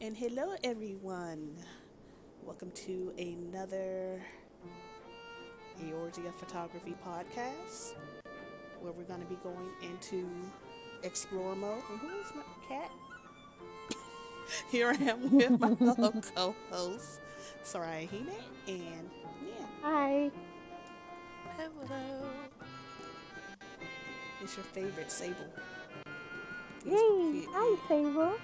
And hello, everyone. Welcome to another Eorzea Photography Podcast, where we're going to be going into explore mode. And who is my cat? Here I am with my co-host, Sarahine and Neath. Hi. Hello. It's your favorite Sable. Yay. Hi, Sable.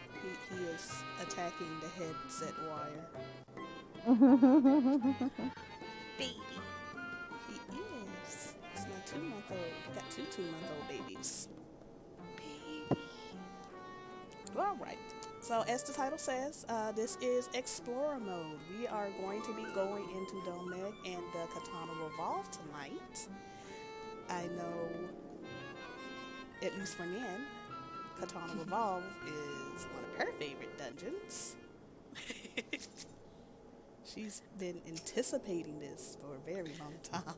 He is attacking the headset wire. Baby. He is. It's my 2-month-old. Got two 2-month-old babies. Baby. All right. So as the title says, this is Explorer Mode. We are going to be going into Dohn and the Qitana Revolve tonight. I know, at least for Nan, Qitana Revolve is one of her favorite dungeons. She's been anticipating this for a very long time.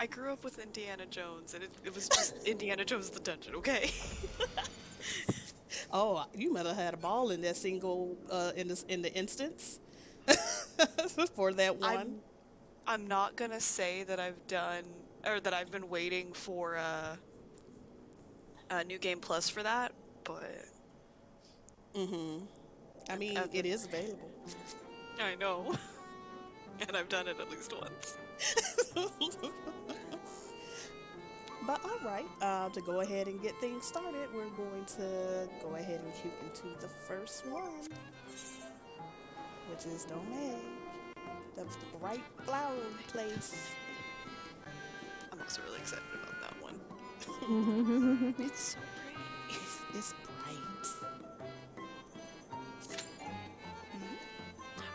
I grew up with Indiana Jones, and it was just Indiana Jones the dungeon, okay? Oh, you might have had a ball in that single, in the instance for that one. I'm not gonna say that I've done, or that I've been waiting for a New Game Plus for that, but... I mean, it is available. I know. And I've done it at least once. But all right, to go ahead and get things started, we're going to go ahead and shoot into the first one, which is Dohn, the bright flower place. I'm also really excited about that one. It's so pretty. It's bright.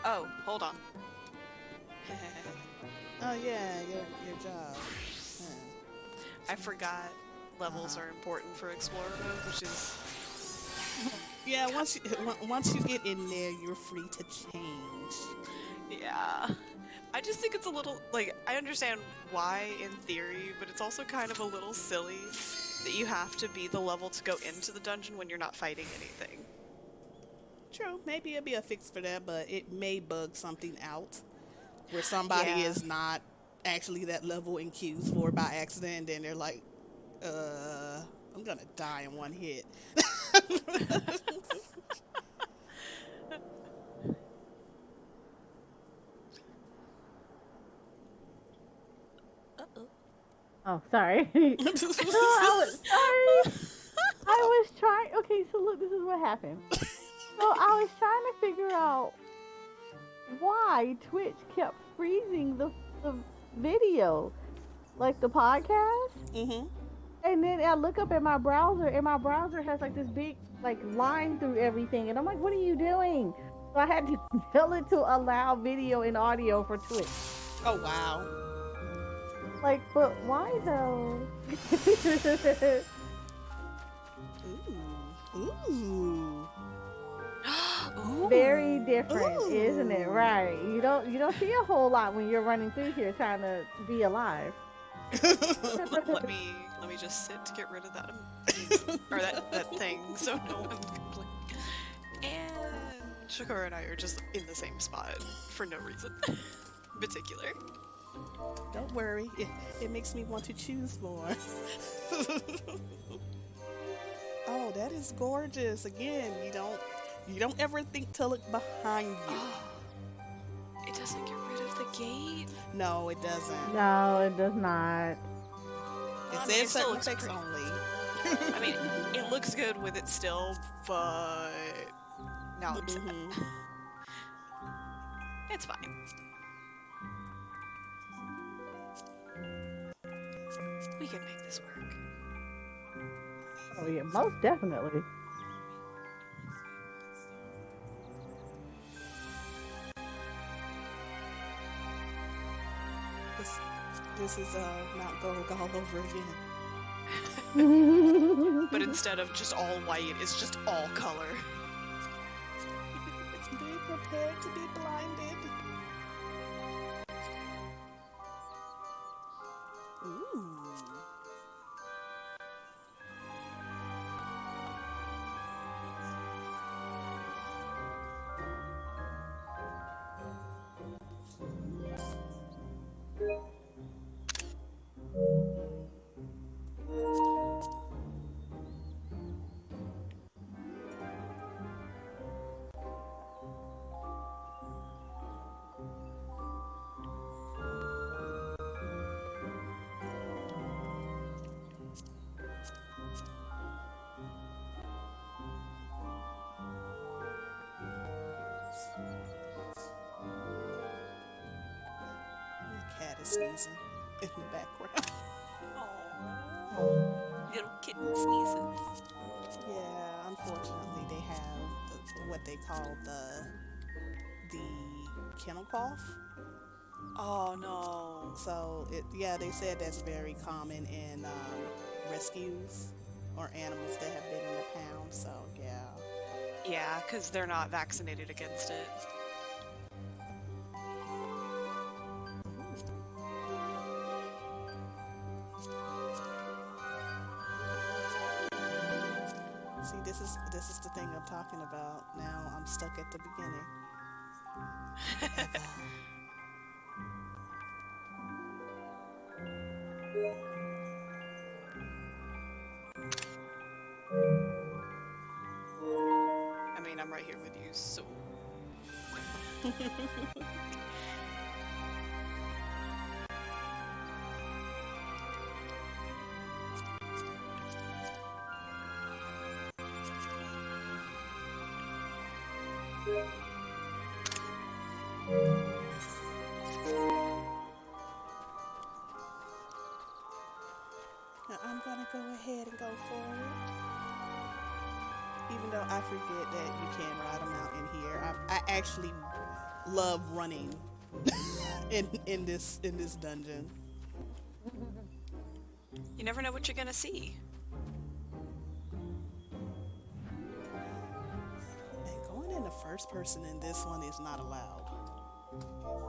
Oh, hold on. Oh yeah, your job. I forgot levels are important for Explorer mode, which is... Yeah, once you get in there, you're free to change. Yeah. I just think it's a little, like, I understand why in theory, but it's also kind of a little silly that you have to be the level to go into the dungeon when you're not fighting anything. True, maybe it'll be a fix for that, but it may bug something out where somebody is not actually that level in queues for by accident, and then they're like, I'm gonna die in one hit. Oh, sorry. No, I was sorry. I was trying. Okay, so look, this is what happened. So I was trying to figure out why Twitch kept freezing the video, like the podcast. And then I look up at my browser, and my browser has like this big like line through everything, and I'm like, "What are you doing?" So I had to tell it to allow video and audio for Twitch. Oh wow! Like, but why though? Ooh. Very different, isn't it? Right? You don't see a whole lot when you're running through here trying to be alive. let me just sit to get rid of that or that thing, so no one can complain. And Shakura and I are just in the same spot for no reason in particular. Don't worry, it makes me want to choose more. Oh, that is gorgeous. Again, you don't ever think to look behind you. It doesn't get rid of the gate. No, it doesn't. No, it does not. It says certain effects only. I mean, it looks good with it still, but now I'm sad. It's fine. We can make this work. Oh yeah, most definitely. This is Mount Gold all over again. But instead of just all white, it's just all color. Be prepared to be blinded. Ooh. is sneezing in the background. Oh, little kitten sneezes. Yeah, unfortunately, they have what they call the kennel cough. Oh no. So they said that's very common in rescues or animals that have been in the pound. So yeah. Yeah, because they're not vaccinated against it. See, this is the thing I'm talking about. Now I'm stuck at the beginning. I mean, I'm right here with you, so. Now I'm gonna go ahead and go forward. Even though I forget that you can ride them out in here, I actually love running in this dungeon. You never know what you're gonna see. And going in the first person in this one is not allowed.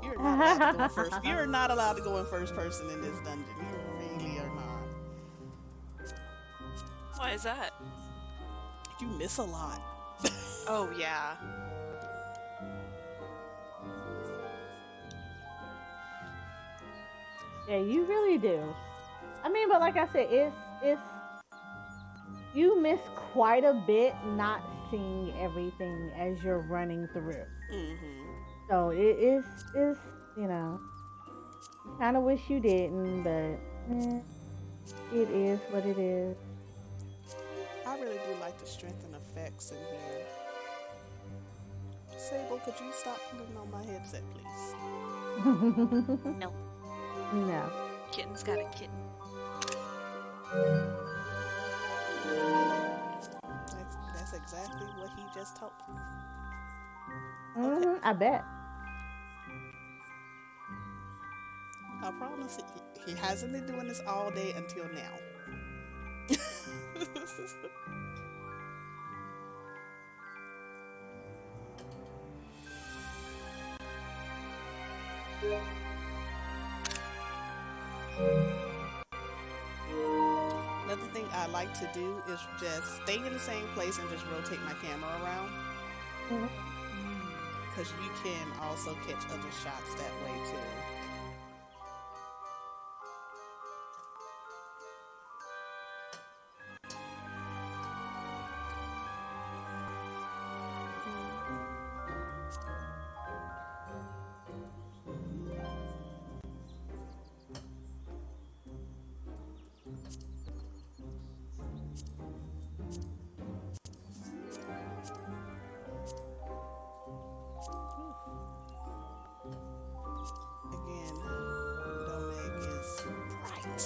You're not allowed to go in first. You're not allowed to go in first person in this dungeon. You really are not. Why is that? You miss a lot. Oh, yeah. Yeah, you really do. I mean, but like I said, it's you miss quite a bit not seeing everything as you're running through. Mm-hmm. So it's you know, kind of wish you didn't, but it is what it is. I really do like the strength and effects in here. Sable, could you stop putting on my headset, please? No. No. Kitten's got a kitten. That's exactly what he just told me. Mm-hmm, I bet. I promise he hasn't been doing this all day until now. Another thing I like to do is just stay in the same place and just rotate my camera around. Because you can also catch other shots that way too. Again, Mheg is bright.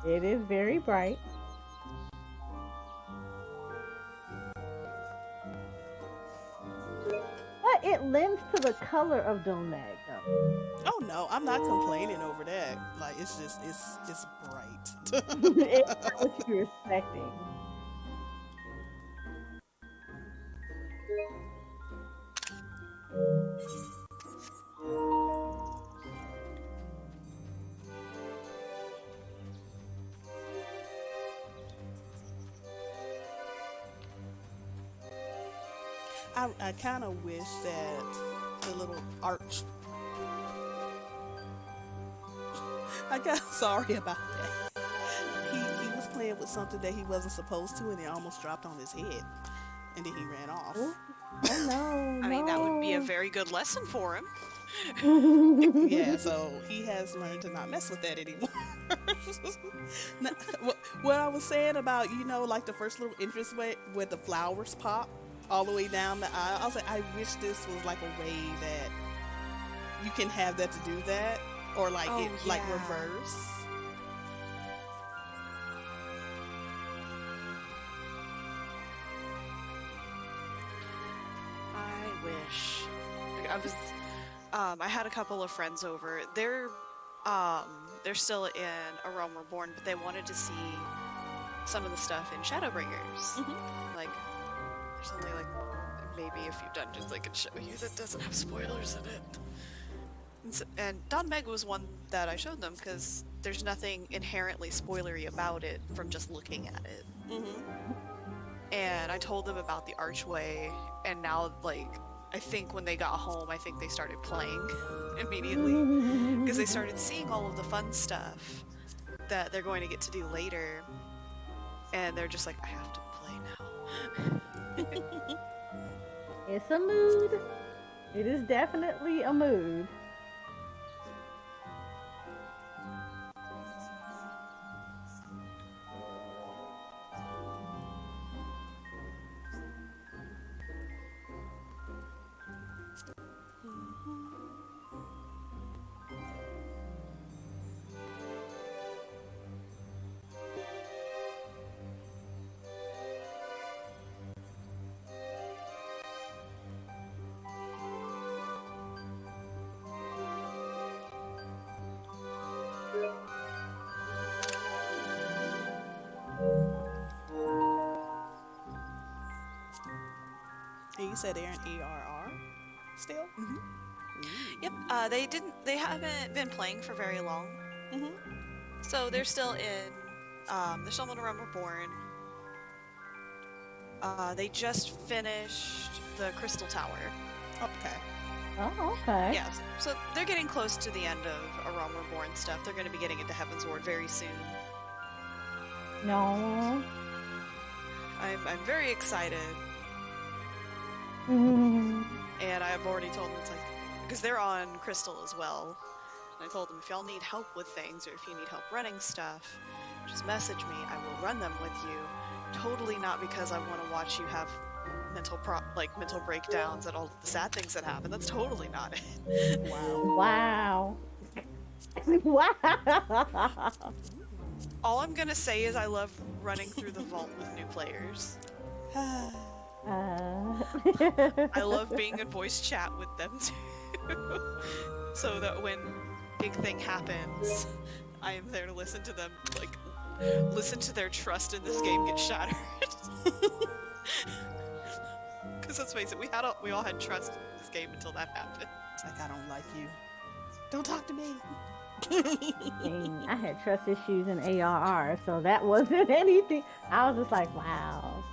It is very bright. But it lends to the color of Dohn though. Oh no, I'm not complaining over that. Like it's just it's bright. It's not what you're expecting. I kind of wish that the little arch. I got sorry about that. He was playing with something that he wasn't supposed to, and it almost dropped on his head, and then he ran off. Oh no! I mean, that would be a very good lesson for him. Yeah, so he has learned to not mess with that anymore. Now, what I was saying about, like the first little entrance way where the flowers pop all the way down the aisle, I was like, I wish this was like a way that you can have that to do that, or like Oh, like yeah. reverse. I wish. Like, I had a couple of friends over. They're still in A Realm Reborn, but they wanted to see some of the stuff in Shadowbringers. Like, there's only like maybe a few dungeons I can show you that doesn't have spoilers in it. And Dohn Mheg was one that I showed them because there's nothing inherently spoilery about it from just looking at it. And I told them about the archway, and now, like, I think when they got home, I think they started playing immediately because they started seeing all of the fun stuff that they're going to get to do later, and they're just like, I have to play now. It's a mood. It is definitely a mood. And you said they're in ERR still? Yep. They haven't been playing for very long. So they're still in A Realm Reborn. They just finished the Crystal Tower. Okay. Oh, okay. Yeah, so they're getting close to the end of A Realm Reborn stuff. They're going to be getting into Heaven's Ward very soon. No. I'm very excited, Mm. and I've already told them, it's like, because they're on Crystal as well. And I told them, if y'all need help with things, or if you need help running stuff, just message me. I will run them with you. Totally not because I want to watch you have mental breakdowns at all the sad things that happen. That's totally not it. Wow. Wow. All I'm gonna say is I love running through the vault with new players. I love being in voice chat with them too. So that when big thing happens, I am there to listen to them, like, listen to their trust in this game get shattered. Because let's face it, we all had trust in this game until that happened. It's like, I don't like you. Don't talk to me. Dang, I had trust issues in ARR, so that wasn't anything. I was just like, wow.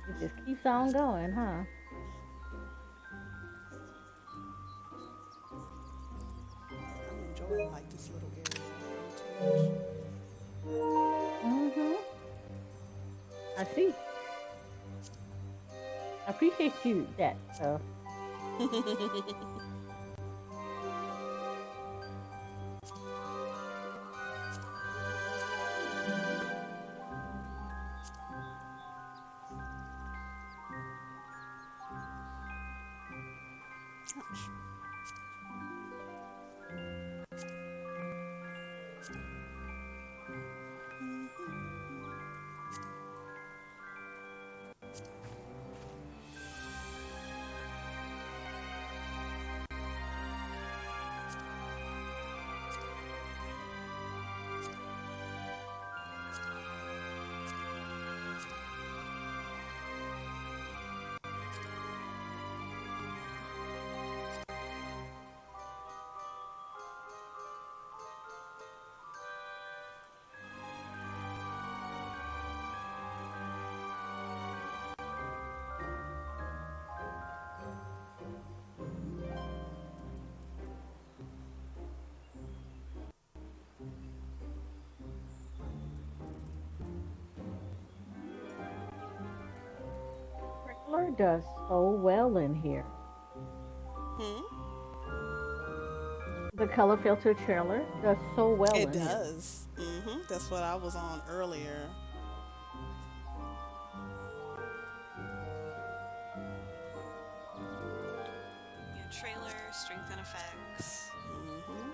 It just keeps on going, huh? I'm enjoying like this little area. I see. I appreciate you that stuff. Trailer does so well in here. The color filter trailer does so well in It here. does. That's what I was on earlier. Yeah, trailer strength and effects. Mm-hmm.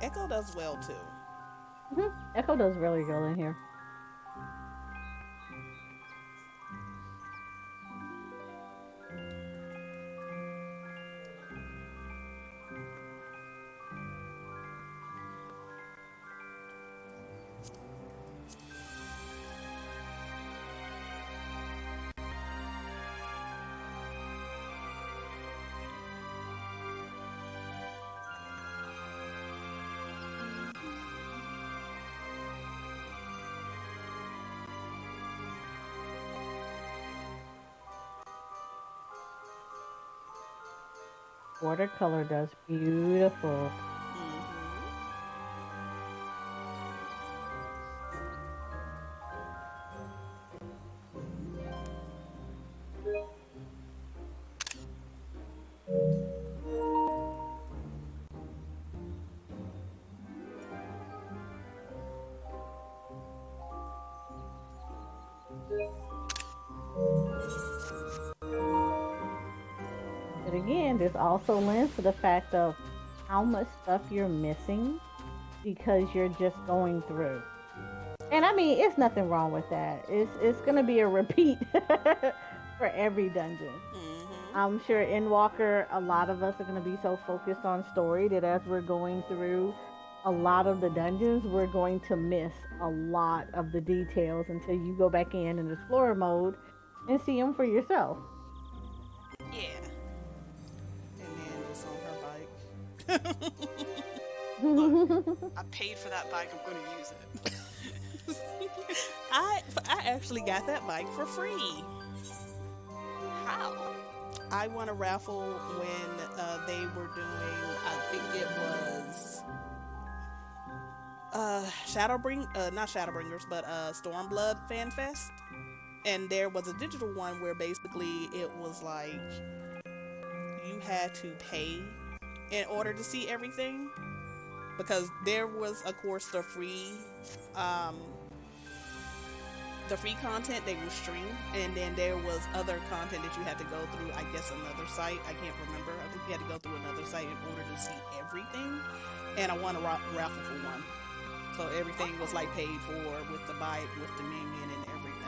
Echo does well too. Echo does really good in here. Watercolor does beautiful. But again, this also lends to the fact of how much stuff you're missing because you're just going through. And I mean, it's nothing wrong with that. It's gonna be a repeat for every dungeon. Mm-hmm. I'm sure in Walker, a lot of us are gonna be so focused on story that as we're going through a lot of the dungeons, we're going to miss a lot of the details until you go back in explorer mode and see them for yourself. Yeah. And then just on her bike. Look, I paid for that bike. I'm gonna use it. I actually got that bike for free. How? I won a raffle when they were doing, I think it was not Shadowbringers, but Stormblood Fan Fest. And there was a digital one where basically it was like you had to pay in order to see everything, because there was, of course, the free content they would stream, and then there was other content that you had to go through, I guess another site, I can't remember, I think you had to go through another site in order to see everything, and I won a raffle for one, so everything was like paid for with the bike, with the minion and everything.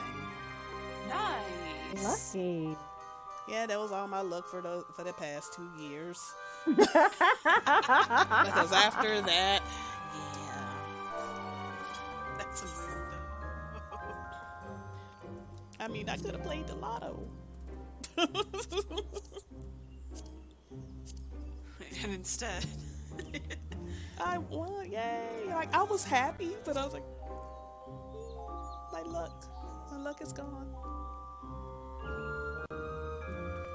Nice. Lucky. Yeah, that was all my luck for the past 2 years. Because after that, yeah. That's a move, though. I mean, I could have played the lotto. And instead, I won, yay! Like, I was happy, but I was like, my luck is gone.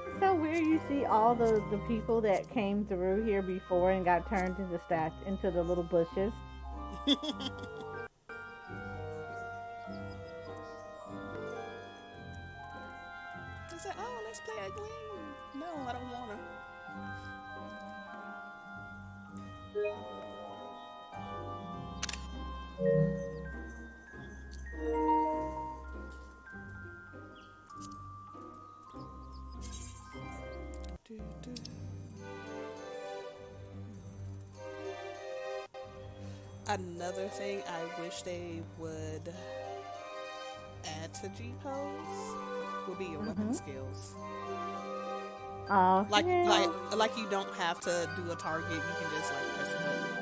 It's so weird you see all the people that came through here before and got turned into the little bushes. I said, oh, let's play a game. No, I don't want to. Another thing I wish they would add to G-Pose would be your weapon skills. Oh, Like yeah. like you don't have to do a target, you can just like press a button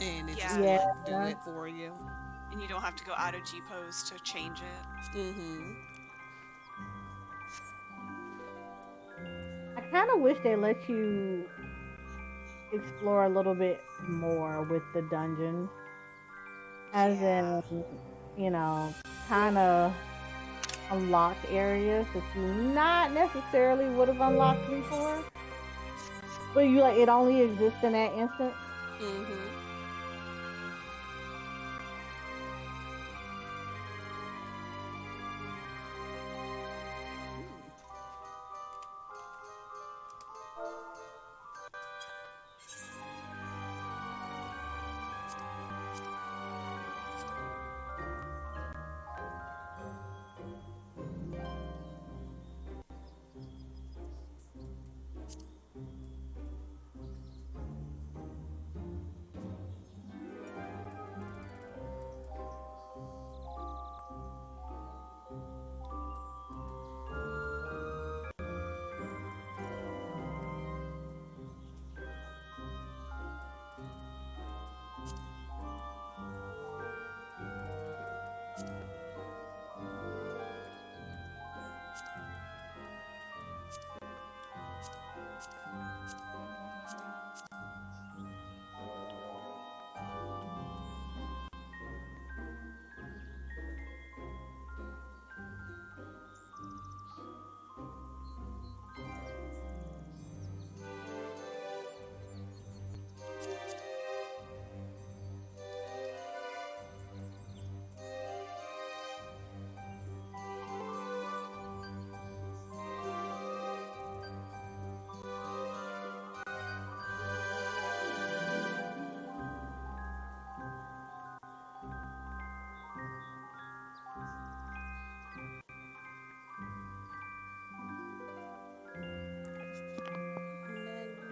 and it just Yeah. like do it for you. and you don't have to go out of G pose to change it. Mm-hmm. I kind of wish they let you explore a little bit more with the dungeons. As Yeah. in, you know, kind of unlocked areas that you not necessarily would have unlocked before. But you like it only exists in that instance. Mm-hmm.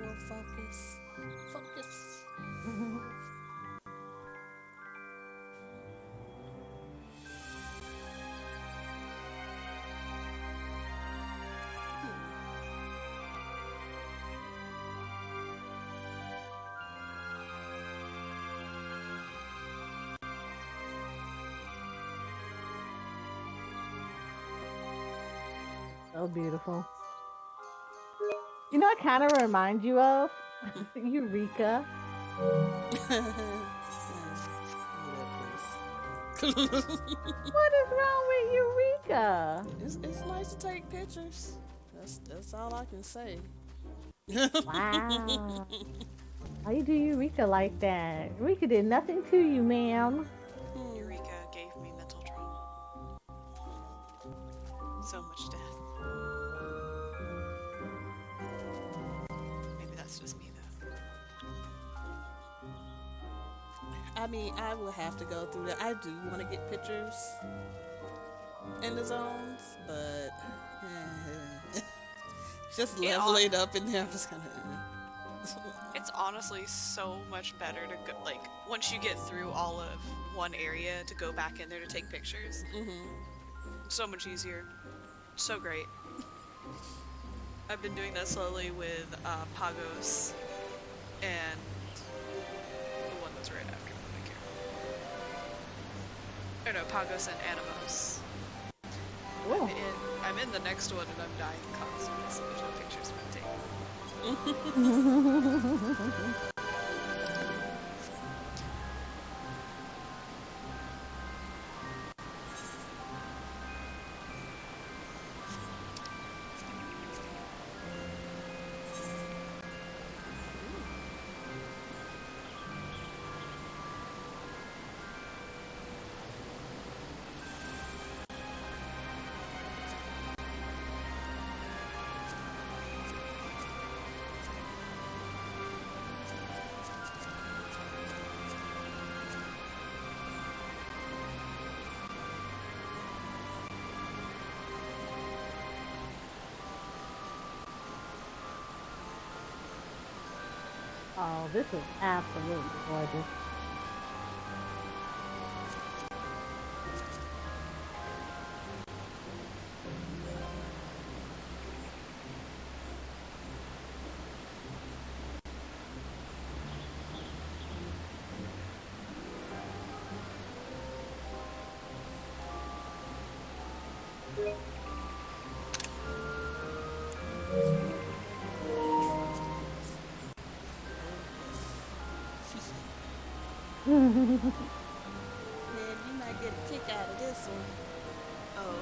Will focus. Focus. So beautiful. You know, it kind of reminds you of Eureka. What is wrong with Eureka? It's nice to take pictures. That's all I can say. Wow. Why you do Eureka like that? Eureka did nothing to you, ma'am. Eureka gave me mental trauma. So much death. Maybe that's just me, though. I mean, I will have to go through that. I do want to get pictures in the zones, but just leveling up in there, I'm just kind of. It's honestly so much better to go, like, once you get through all of one area, to go back in there to take pictures. Mm-hmm. So much easier. So great. I've been doing that slowly with Pagos and the one that's right after me. No, Pagos and Animos. Oh. I'm in the next one and I'm dying constantly, so there's no pictures being taken. Oh, this is absolutely gorgeous. Man, you might get a kick out of this one. Oh?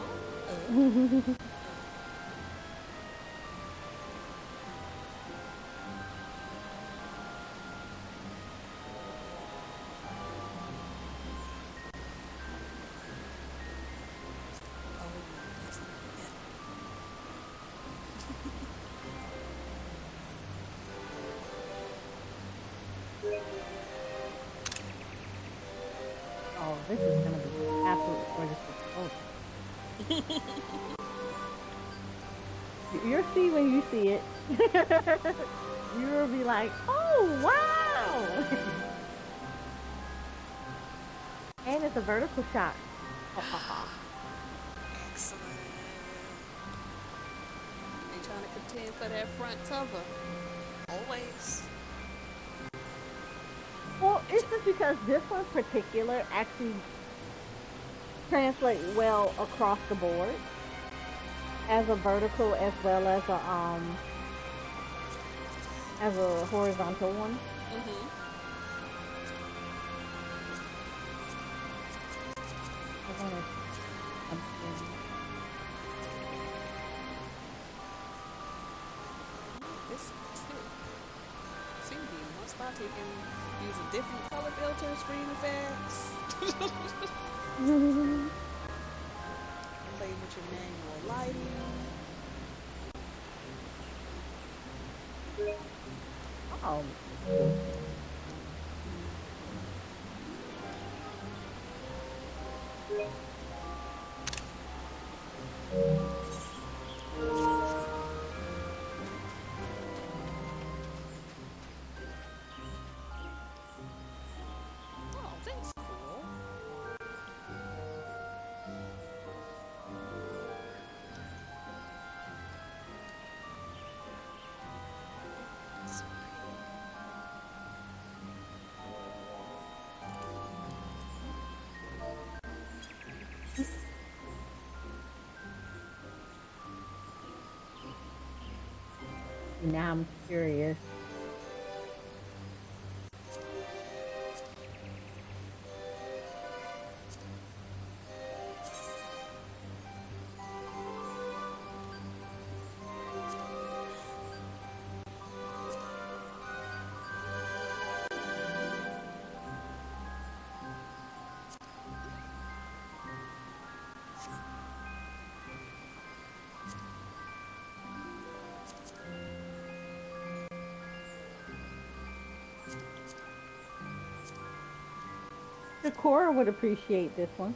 Oh, this is gonna be absolutely gorgeous. Oh. You'll see when you see it. You'll be like, oh wow! And it's a vertical shot. Excellent. They trying to contend for that front cover. Always. Well, it's just because this one particular actually translates well across the board as a vertical as well as a horizontal one. Mm-hmm. I wanted This too. Seems to be in one spot taking using different color filters, screen effects. something. Play with your manual lighting. Oh. Oh, that's cool. Now I'm curious. Cora would appreciate this one.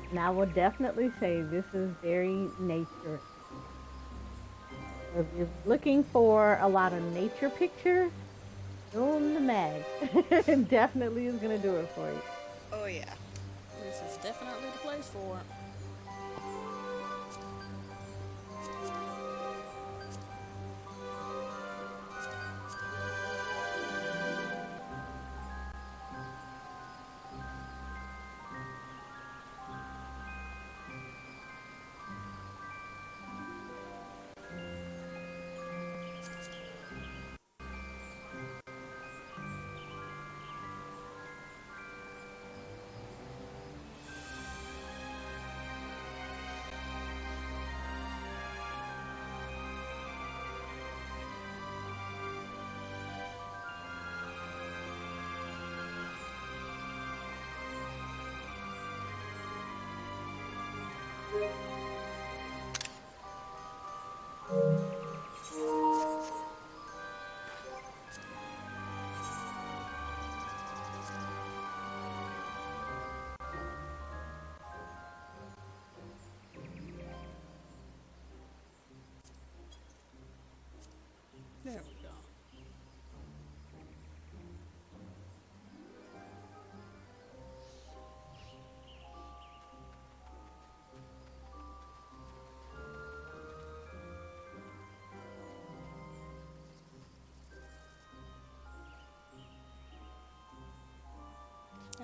And I would definitely say this is very nature. If you're looking for a lot of nature pictures, Dohn the Mheg definitely is going to do it for you. Oh yeah. This is definitely the place for it.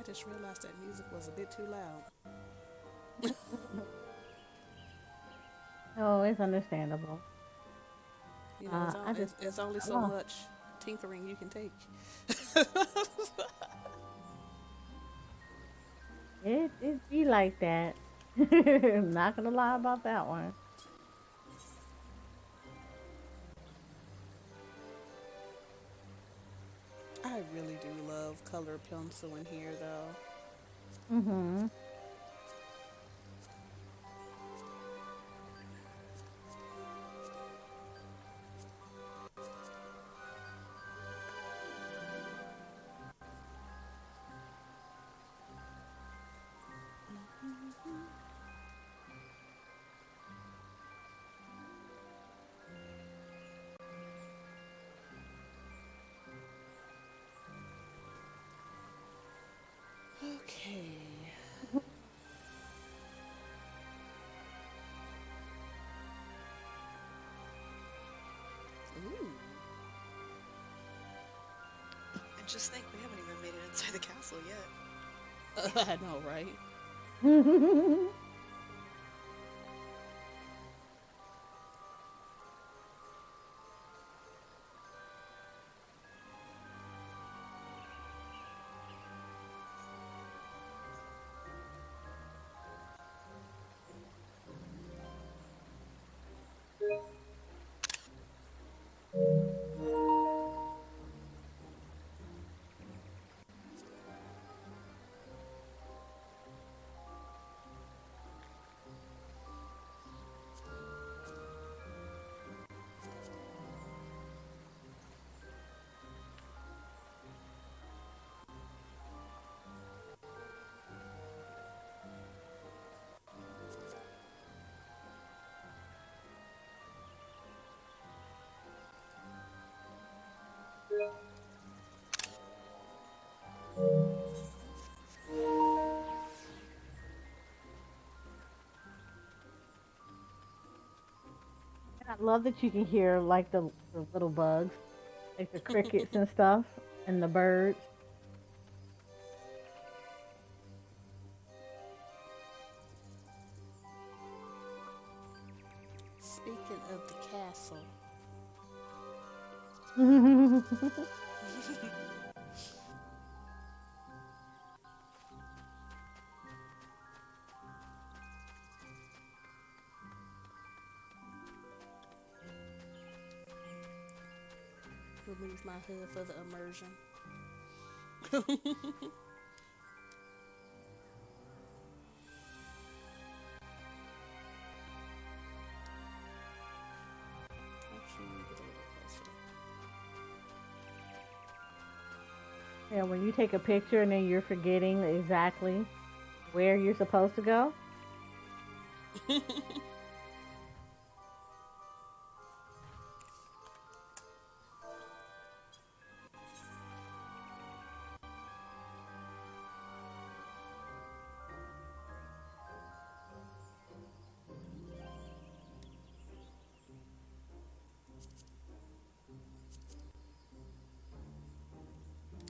I just realized that music was a bit too loud. Oh, it's understandable. You know, I just it's only so oh, much tinkering you can take. it be like that. I'm not gonna lie about that one. I really do love color pencil in here, though. Mhm. Okay. Ooh. And just think, we haven't even made it inside the castle yet. I know, right? I love that you can hear like the little bugs, like the crickets and stuff, and the birds. Speaking of the castle, remove my hood for the immersion. Actually, let me get a little closer. Yeah, when you take a picture and then you're forgetting exactly where you're supposed to go.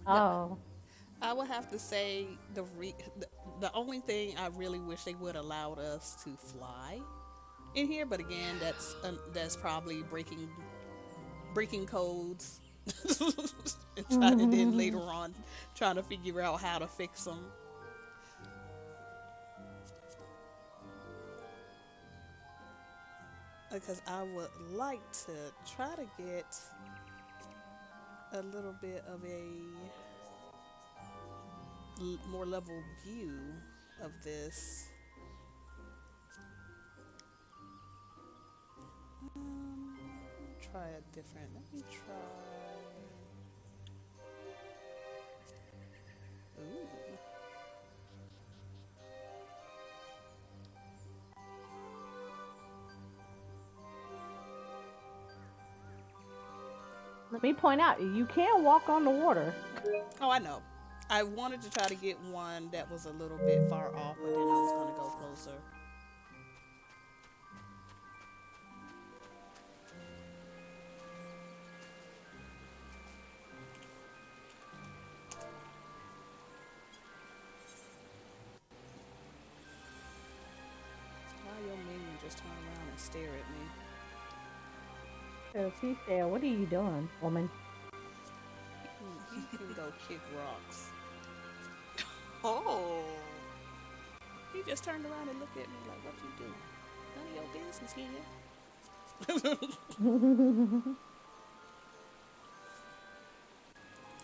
Now, Oh. I would have to say the only thing I really wish they would allowed us to fly in here, but again, that's probably breaking codes, and then later on trying to figure out how to fix them. Because I would like to try to get a little bit of a more level view of this. Try a different. Let me try. Ooh. Let me point out, you can walk on the water. Oh, I know. I wanted to try to get one that was a little bit far off, but then I was going to go closer. stare at me. So she said, "What are you doing, woman?" He can go kick rocks. Oh. He just turned around and looked at me like, what you doing? None of your business here.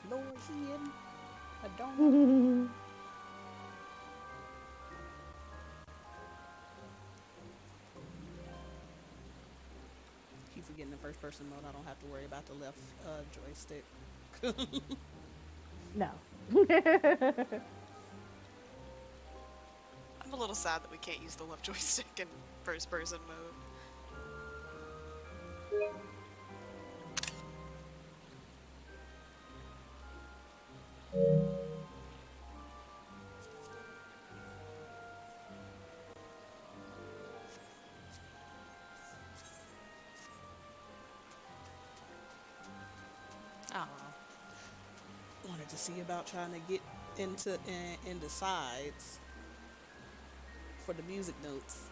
Lord, he in. I don't know. Keep forgetting the first person mode. I don't have to worry about the left joystick. No. I'm a little sad that we can't use the left joystick in first person mode. Oh. Wanted to see about trying to get into sides for the music notes.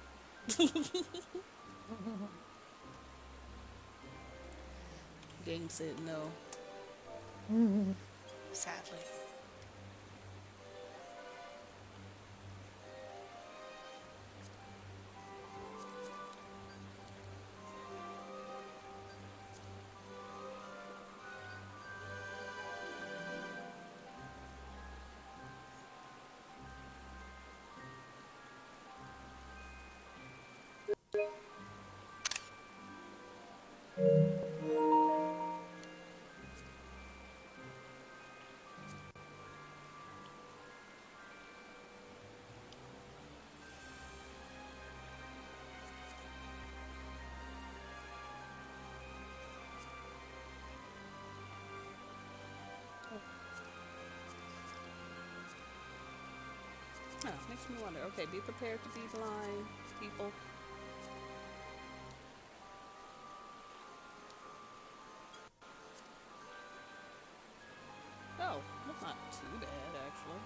Game said no. Sadly. Huh, makes me wonder. Okay, be prepared to be blind, people. Oh, that's not too bad, actually.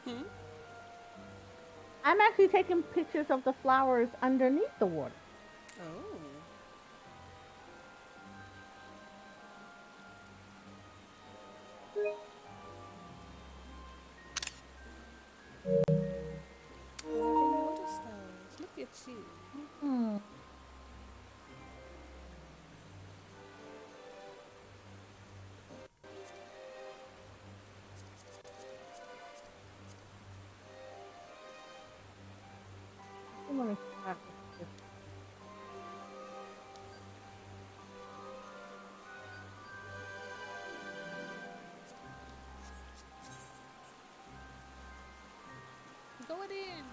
Hmm? I'm actually taking pictures of the flowers underneath the water. Oh. I never noticed those. Look at you. Hmm. I'm gonna start with this. Go it in.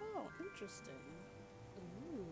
Oh, interesting. Ooh.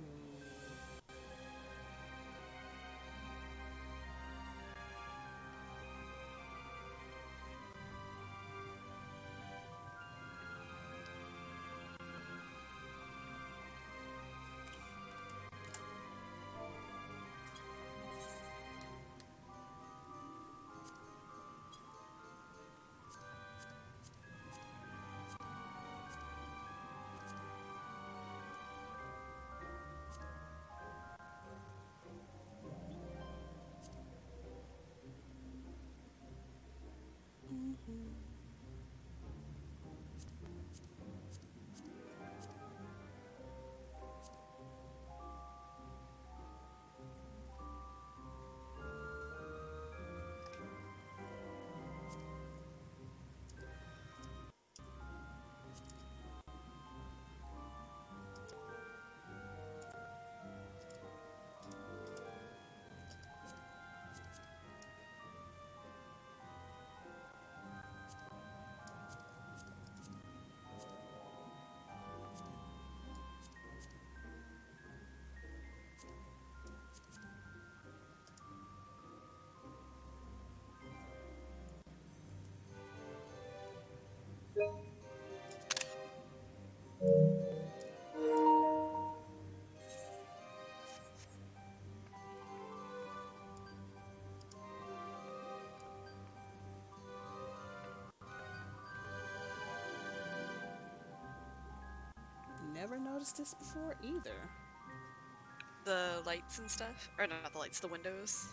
noticed this before either. The lights and stuff, or not the lights, the windows.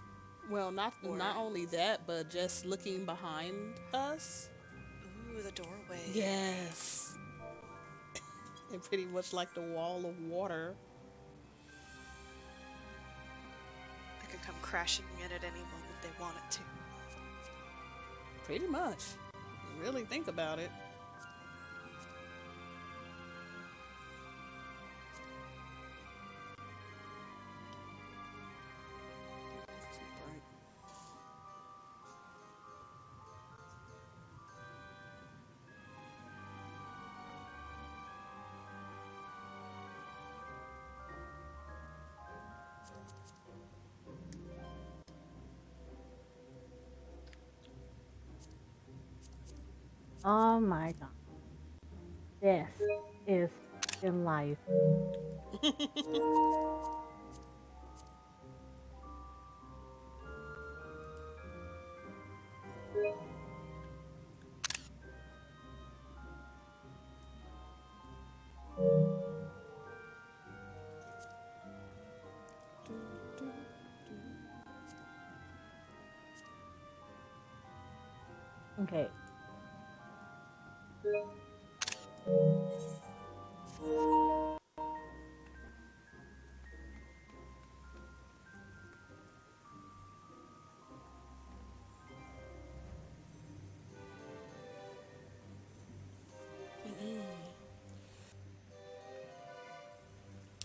Well, not Or- only that, but just looking behind us. Ooh, the doorway. Yes. And pretty much like the wall of water. It could come crashing in at any moment they want it to. Pretty much. Really think about it. Too bright. Oh my god. This is in life. Okay.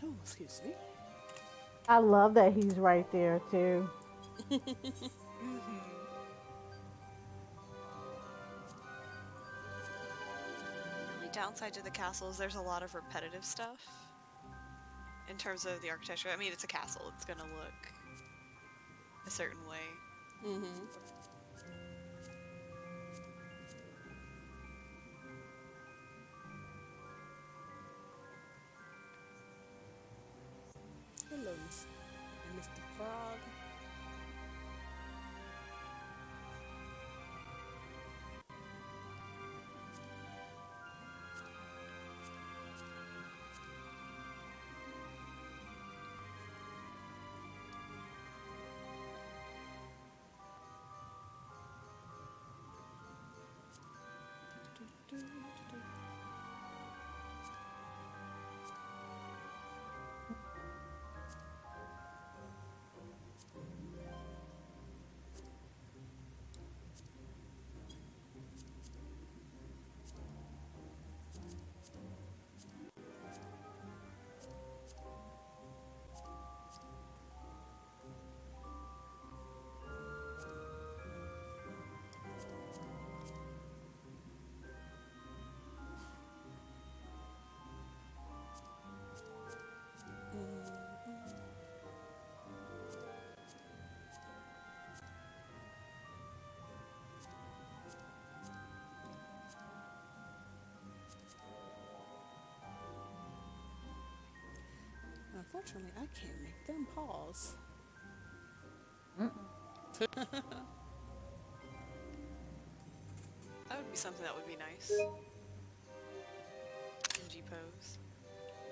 Oh, excuse me. I love that he's right there too. The only downside to the castle is there's a lot of repetitive stuff. In terms of the architecture, I mean, it's a castle. It's gonna look a certain way. Mm-hmm. Hello, Mr. Frog. Unfortunately, I can't make them pause. That would be something that would be nice. In G pose.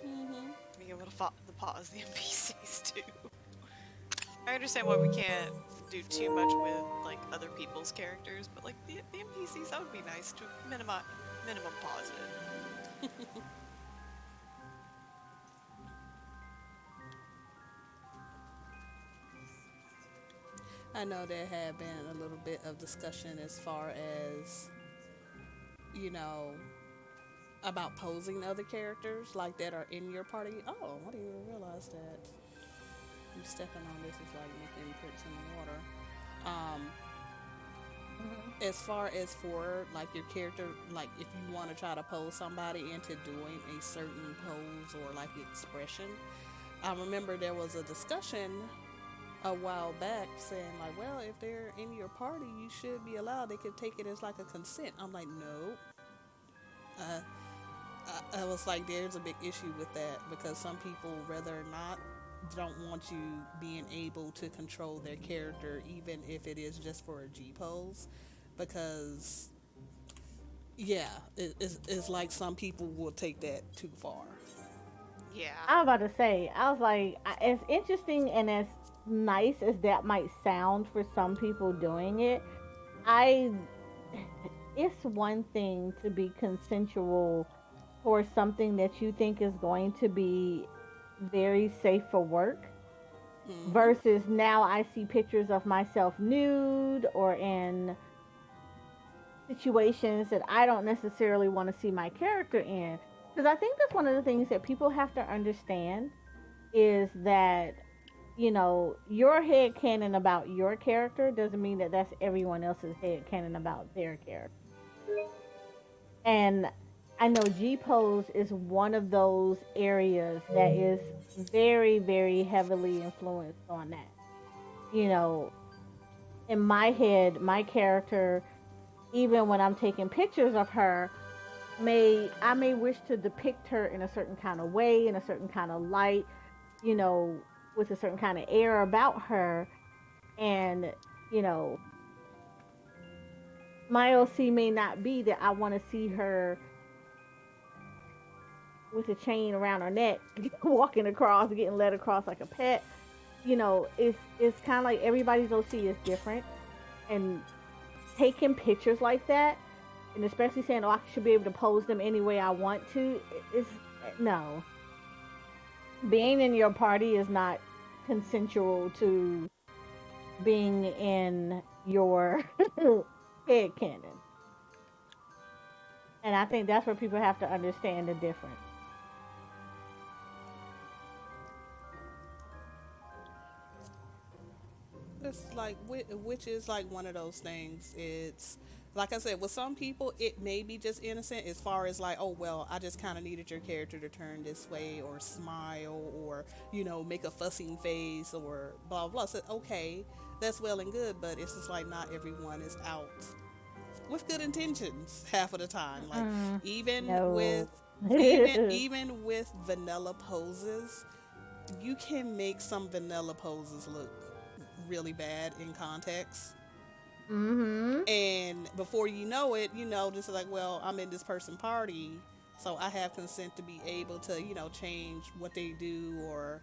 Mm-hmm. Being able to pause the NPCs too. I understand why we can't do too much with like other people's characters, but like the NPCs, that would be nice to minimum pause it. I know there had been a little bit of discussion as far as, you know, about posing other characters like that are in your party. Oh, I didn't even realize that you stepping on this is like making prints in the water. As far as for like your character, like if you want to try to pose somebody into doing a certain pose or like expression, I remember there was a discussion a while back saying like, well, if they're in your party, you should be allowed. They could take it as like a consent. I'm like, no. I was like, there's a big issue with that because some people, whether or not, don't want you being able to control their character, even if it is just for a G pose, because yeah, it's like some people will take that too far. Yeah. I was about to say, I was like, as interesting and as nice as that might sound for some people doing it, I, it's one thing to be consensual for something that you think is going to be very safe for work Mm-hmm. versus now I see pictures of myself nude or in situations that I don't necessarily want to see my character in. Because I think that's one of the things that people have to understand is that, you know, your head canon about your character doesn't mean that that's everyone else's head canon about their character. And I know G Pose is one of those areas that is very, very heavily influenced on that. You know, in my head, my character, even when I'm taking pictures of her, may wish to depict her in a certain kind of way, in a certain kind of light, you know, with a certain kind of air about her. And, you know, my OC may not be that I want to see her with a chain around her neck, walking across, getting led across like a pet. You know, it's kind of like everybody's OC is different, and taking pictures like that, and especially saying, "Oh, I should be able to pose them any way I want to," is no. Being in your party is not consensual to being in your head canon, and I think that's where people have to understand the difference. It's like which is like one of those things. It's like I said, with some people, it may be just innocent as far as like, oh well, I just kind of needed your character to turn this way or smile or make a fussing face or blah blah. So okay, that's well and good, but it's just like not everyone is out with good intentions half of the time. Like Mm-mm, even with no. even with vanilla poses, you can make some vanilla poses look really bad in context. Mhm. And before you know it, just like, well, I'm in this person party, so I have consent to be able to, change what they do or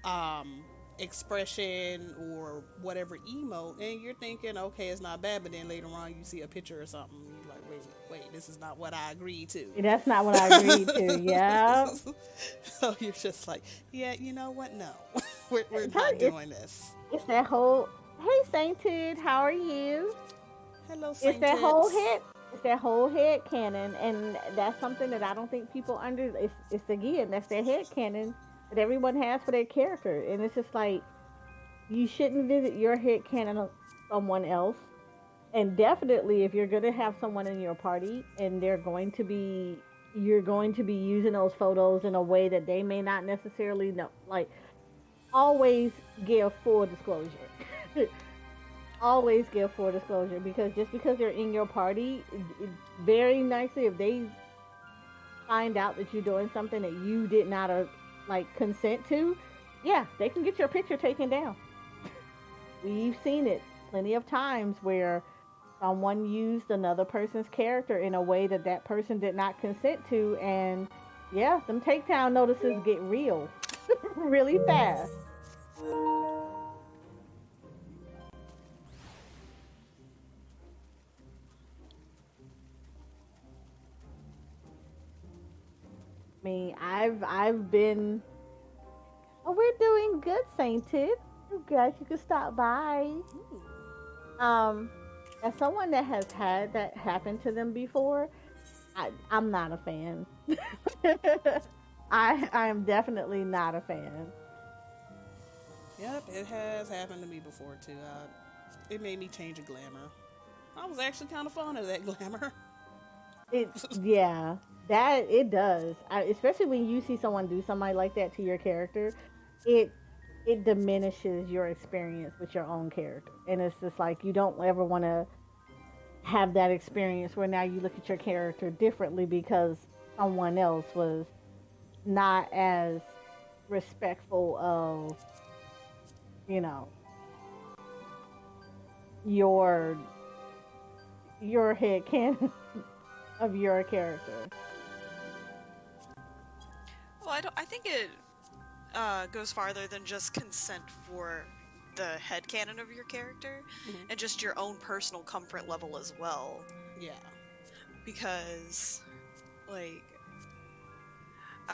um expression or whatever emote, and you're thinking, okay, it's not bad, but then later on you see a picture or something, you're like, wait, this is not what I agreed to. That's not what I agreed to. Yeah. So you're just like, yeah, you know what? No, we're not It's doing this. it's that whole hey Sainted, how are you? Hello, It's that Sainted. whole head it's that whole head canon, and that's something that I don't think people under it's again, that's their head canon that everyone has for their character. And it's just like you shouldn't visit your head canon of someone else. And definitely if you're gonna have someone in your party and you're going to be using those photos in a way that they may not necessarily know, like always give full disclosure. Always give full disclosure, because just because they're in your party, very nicely, if they find out that you're doing something that you did not like consent to, yeah, they can get your picture taken down. We've seen it plenty of times where someone used another person's character in a way that that person did not consent to, and yeah, them takedown notices get real really fast. I mean, I've been. Oh, we're doing good, Sainted. I'm glad you could stop by. Ooh. Um, as someone that has had that happen to them before, I'm not a fan. I am definitely not a fan. Yep, it has happened to me before too. It made me change a glamour. I was actually kind of fond of that glamour. It Yeah, that it does. Especially when you see someone do something like that to your character, it it diminishes your experience with your own character, and it's just like you don't ever want to have that experience where now you look at your character differently because someone else was not as respectful of, you know, your head canon of your character. Well, I think it goes farther than just consent for the headcanon of your character, and just your own personal comfort level as well. Yeah. Because, like,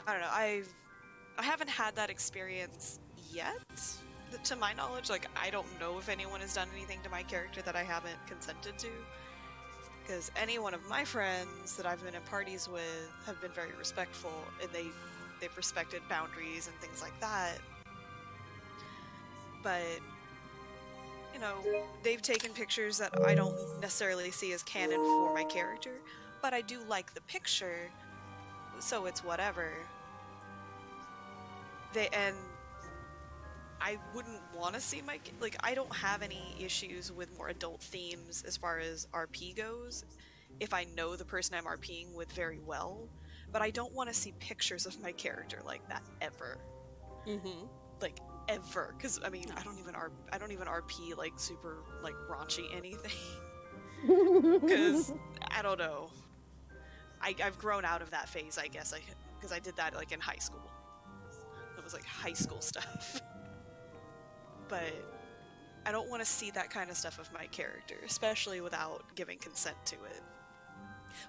I don't know, I haven't had that experience yet, to my knowledge. Like, I don't know if anyone has done anything to my character that I haven't consented to. Because any one of my friends that I've been in parties with have been very respectful, and they've respected boundaries and things like that. But, you know, they've taken pictures that I don't necessarily see as canon for my character, but I do like the picture, so it's whatever. And I wouldn't want to see I don't have any issues with more adult themes as far as RP goes, if I know the person I'm RPing with very well, but I don't want to see pictures of my character like that ever. Like, ever. Because, I mean, I don't even RP, like, super, like, raunchy anything. Because, I don't know. I've grown out of that phase, I guess, because I did that, like, in high school. It was, like, high school stuff. But I don't want to see that kind of stuff of my character, especially without giving consent to it.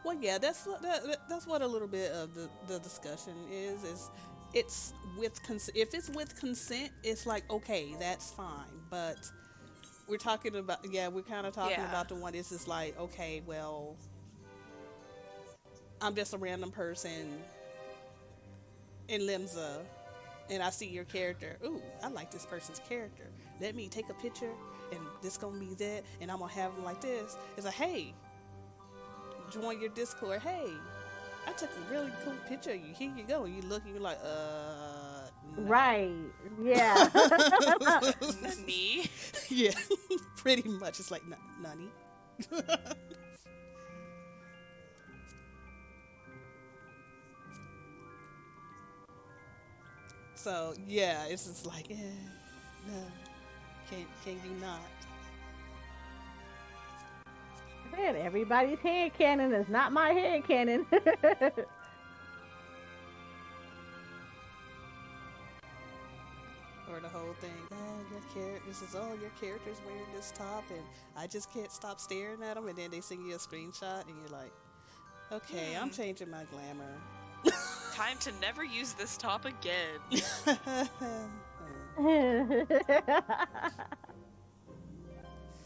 Well, yeah, that's what a little bit of the discussion is it's with consent. If it's with consent, it's like, okay, that's fine. But we're talking about, we're kind of talking about the one. It's just like, okay, well, I'm just a random person in Limsa, and I see your character. Ooh, I like this person's character. Let me take a picture, and this gonna be that, and I'm gonna have them like this. It's like, hey, join your Discord. Hey, I took a really cool picture of you. Here you go. And you look, and you're like, no. Right. Yeah. Me? Yeah, pretty much. It's like, nunny. So yeah, it's just like, no, can you not? Man, everybody's headcanon is not my headcanon. Or the whole thing, this is all your characters wearing this top, and I just can't stop staring at them, and then they send you a screenshot, and you're like, okay, I'm changing my glamour. Time to never use this top again.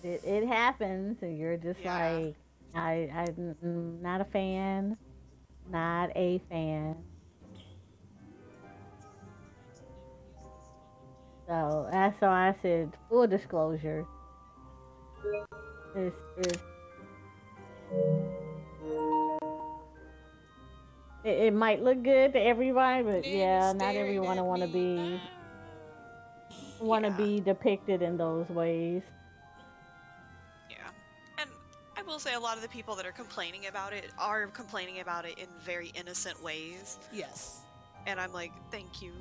It happens, and you're just like, I'm not a fan, not a fan. So that's why I said full disclosure. It might look good to everybody, but not everyone want to be depicted in those ways. Yeah, and I will say a lot of the people that are complaining about it are complaining about it in very innocent ways. Yes. And I'm like, thank you.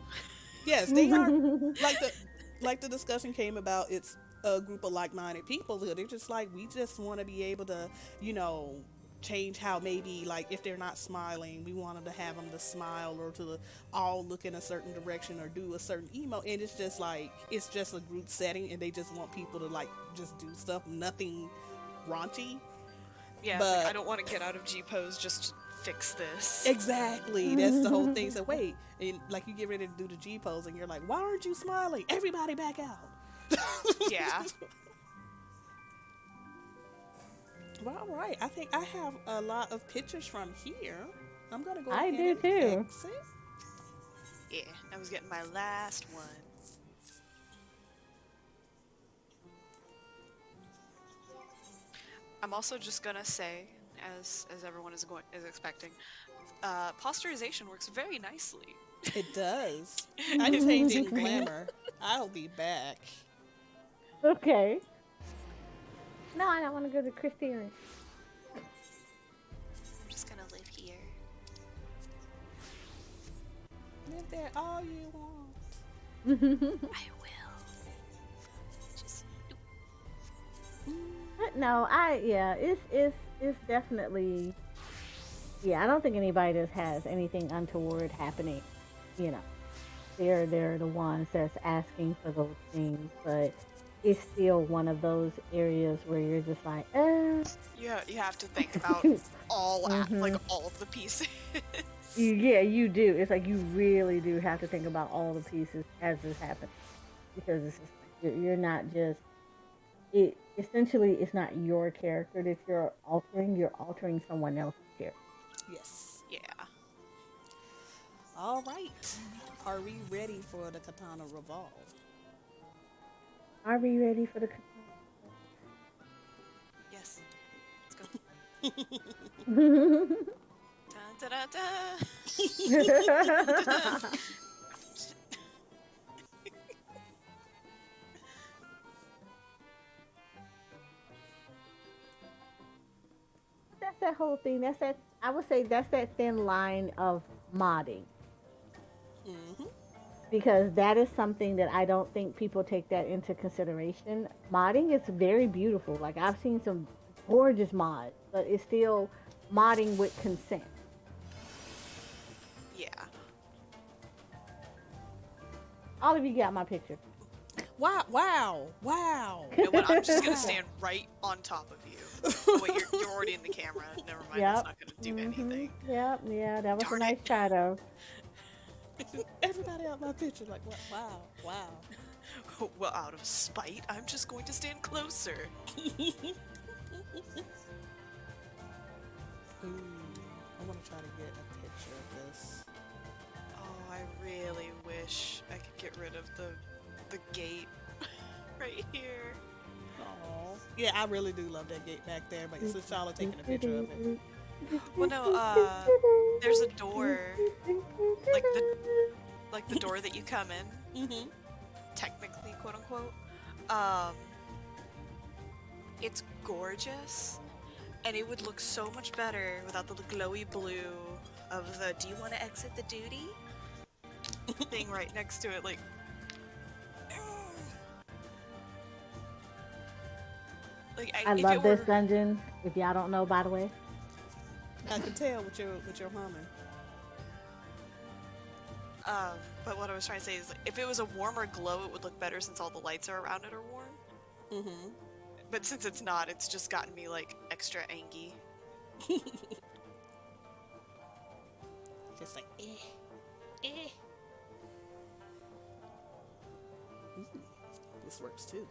Yes, they are. like the discussion came about. It's a group of like-minded people who they're just like, we just want to be able to, change how maybe, like, if they're not smiling, we want them to have them to smile or to all look in a certain direction or do a certain emote. And it's just like, it's just a group setting, and they just want people to, like, just do stuff, nothing raunchy. Yeah, but it's like, I don't want to get out of G-pose, just fix this. Exactly, that's the whole thing. So wait, and like, you get ready to do the G-pose, and you're like, why aren't you smiling? Everybody back out. Yeah. Well, all right. I think I have a lot of pictures from here. I'm gonna go I ahead do and too. exit. Yeah, I was getting my last one. I'm also just gonna say, as everyone is expecting, posterization works very nicely. It does. I'm changing glamour. I'll be back. Okay. No, I don't want to go to Christina. I'm just gonna live here. Live there all you want. I will. Just. No, it's definitely. Yeah, I don't think anybody just has anything untoward happening you know, they're the ones that's asking for those things, but it's still one of those areas where you're just like, Yeah, you have to think about hmm all of the pieces. yeah, you do. It's like you really do have to think about all the pieces as this happens because it's just like you're not just it. Essentially, it's not your character that you're altering. You're altering someone else's character. Yes. Yeah. All right. Are we ready for the Katana Revolve? Are we ready for the? Yes. Let's go. That's Da, da, da, da. that whole thing. That's that. I would say that's that thin line of modding Mm-hmm. because that is something that I don't think people take that into consideration. Modding is very beautiful. Like I've seen some gorgeous mods, but it's still modding with consent. Yeah. All of you got my picture. Wow! Wow! Wow! You know what? I'm just gonna Wow. stand right on top of you. Oh, wait, you're already in the camera. Never mind. Yep. It's not gonna do anything. Yep. Yeah, that was Darn a nice it. shadow. Everybody out my picture, like, what? Wow! Wow! Well, out of spite, I'm just going to stand closer. Ooh, I want to try to get a picture of this. Oh, I really wish I could get rid of the gate right here. Oh, yeah, I really do love that gate back there. But since y'all are taking a picture of it, Well, no, there's a door, like the door that you come in, mm-hmm. technically, quote unquote. Um, it's gorgeous, and it would look so much better without the glowy blue of the "Do you want to exit the duty?" thing right next to it, like. I if love it this were, dungeon. If y'all don't know, by the way. I can tell with your humming. But what I was trying to say is, like, if it was a warmer glow, it would look better since all the lights are around it are warm. Mm-hmm. But since it's not, it's just gotten me like extra angy. Just like eh. Ooh, this works too.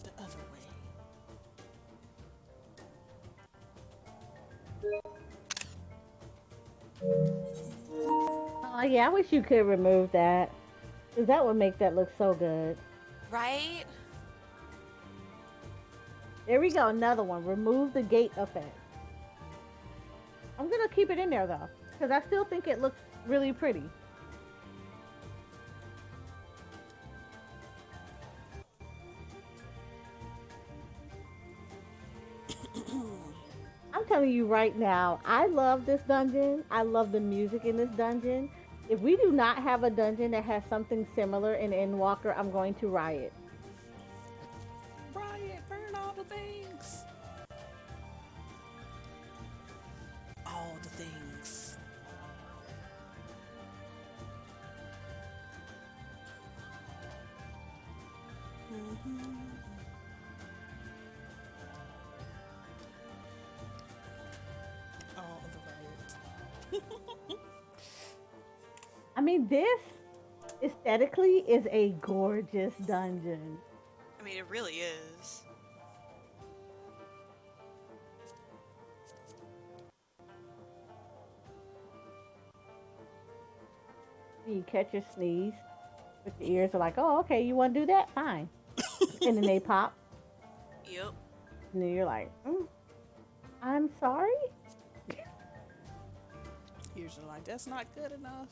The other way. Oh yeah, I wish you could remove that. Cause that would make that look so good. Right? There we go, another one. Remove the gate effect. I'm gonna keep it in there though, because I still think it looks really pretty. I'm telling you right now, I love this dungeon. I love the music in this dungeon. If we do not have a dungeon that has something similar in Endwalker, I'm going to riot. Riot, burn all the things. All the things. Mm-hmm. All of the riot. I mean, this aesthetically is a gorgeous dungeon. I mean, it really is. You catch your sneeze, but your ears are like, oh, okay, you want to do that? Fine. And then they pop, Yep. and then you're like, I'm sorry? Usually like, that's not good enough.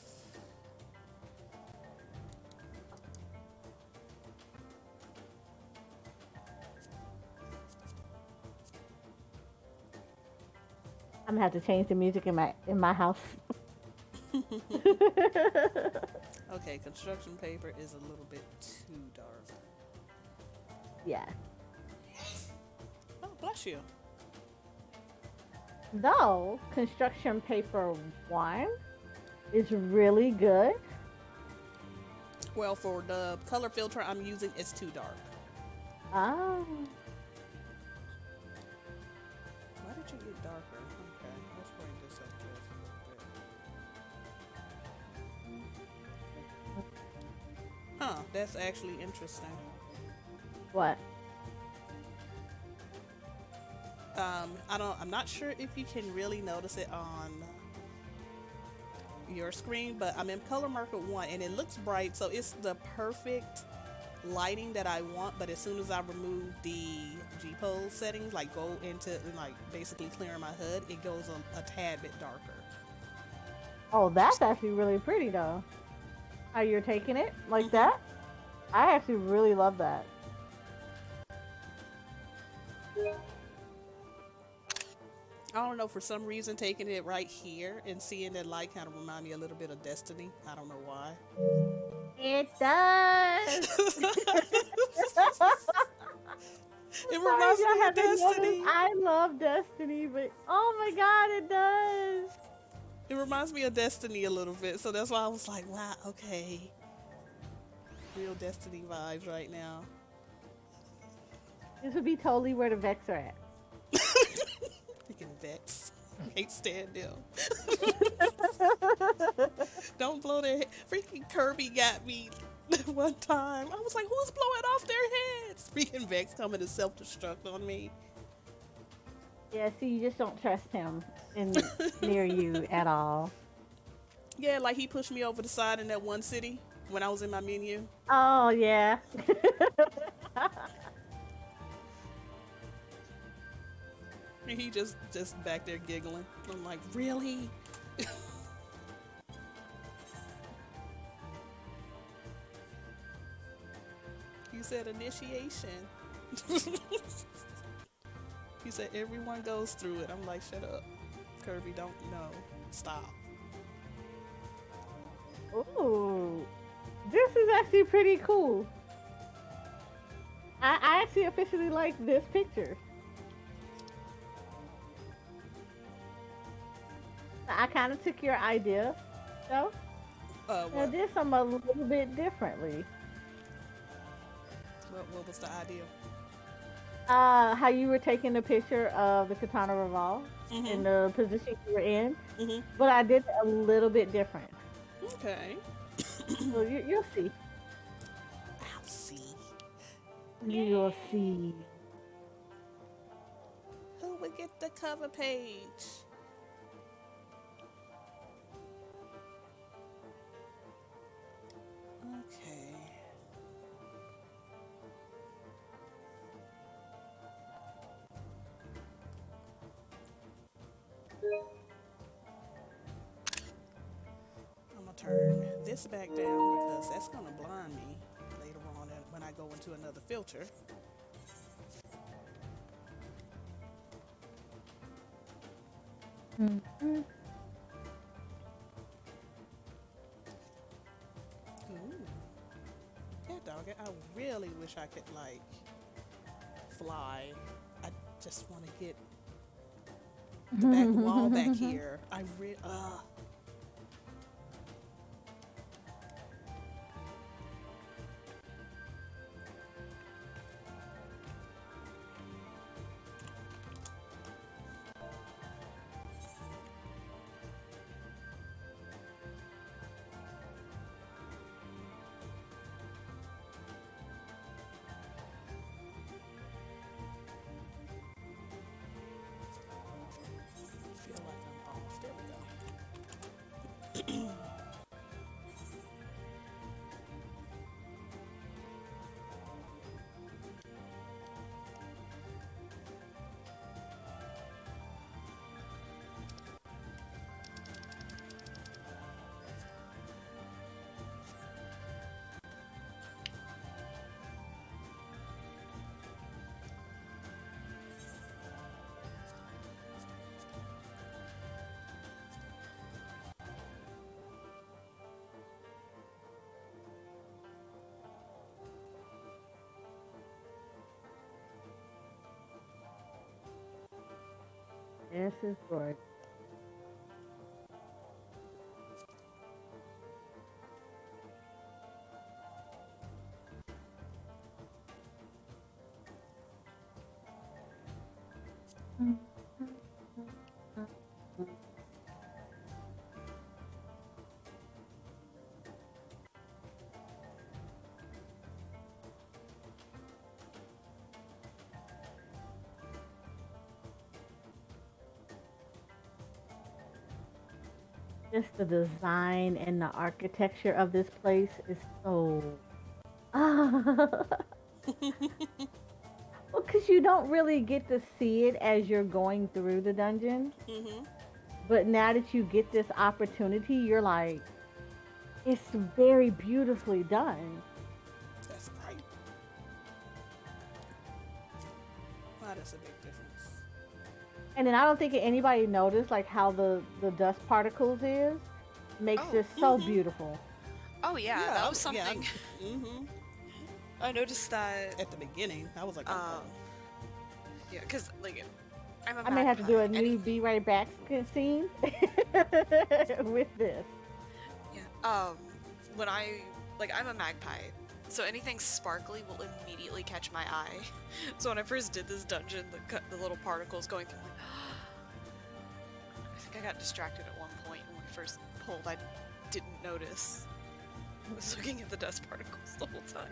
I'm gonna have to change the music in my house. Okay, construction paper is a little bit too dark. Yeah. Oh, bless you. Though construction paper 1 is really good. Well, for the color filter I'm using, it's too dark. Oh. Why did you get darker? Okay, let's bring this up just a little bit. Huh, that's actually interesting. What? I'm not sure if you can really notice it on your screen, but I'm in color marker 1 and it looks bright, so it's the perfect lighting that I want. But as soon as I remove the G-pose settings, like go into like basically clearing my HUD, it goes a tad bit darker. Oh, that's actually really pretty though. How you're taking it like that? I actually really love that. I don't know, for some reason taking it right here and seeing that light kind of remind me a little bit of Destiny. I don't know why. It does. It reminds me of Destiny. I love Destiny, but oh my god, it does. It reminds me of Destiny a little bit, so that's why I was like, wow, okay. Real Destiny vibes right now. This would be totally where the Vex are at. Freaking Vex. Can't stand them. Don't blow their head. Freaking Kirby got me one time. I was like, who's blowing off their heads? Freaking Vex coming to self-destruct on me. Yeah, see, you just don't trust him near you at all. Yeah, like he pushed me over the side in that one city when I was in my menu. Oh, yeah. And he just back there giggling. I'm like, really? You said initiation. He said everyone goes through it. I'm like, shut up. Kirby, don't know. Stop. Ooh. This is actually pretty cool. I actually officially like this picture. I kind of took your idea, though. I did something a little bit differently. What was the idea? How you were taking the picture of the Qitana Ravel in the position you were in, but I did it a little bit different. Okay. So you'll see. I'll see. You'll see. Who would get the cover page? Okay. I'm gonna turn this back down because that's gonna blind me later on when I go into another filter. Mm-hmm. Yeah, dog. I really wish I could like fly. I just want to get the back wall back here. I feel like I'm off. There we go. This is gorgeous. Just the design and the architecture of this place is so. Well, because you don't really get to see it as you're going through the dungeon. Mm-hmm. But now that you get this opportunity, you're like, it's very beautifully done. That's great. Wow, that's a big difference. And then I don't think anybody noticed like how the dust particles is makes Oh, this so beautiful. Oh yeah, that was something. Yeah. Mm-hmm. I noticed that. At the beginning, I was like, oh. Yeah, because like I'm a I may have to do a magpie. new Be Right Back scene with this. Yeah. When I'm a magpie, so anything sparkly will immediately catch my eye. So when I first did this dungeon, the little particles going through, like, I think I got distracted at one point when we first pulled. I didn't notice. I was looking at the dust particles the whole time.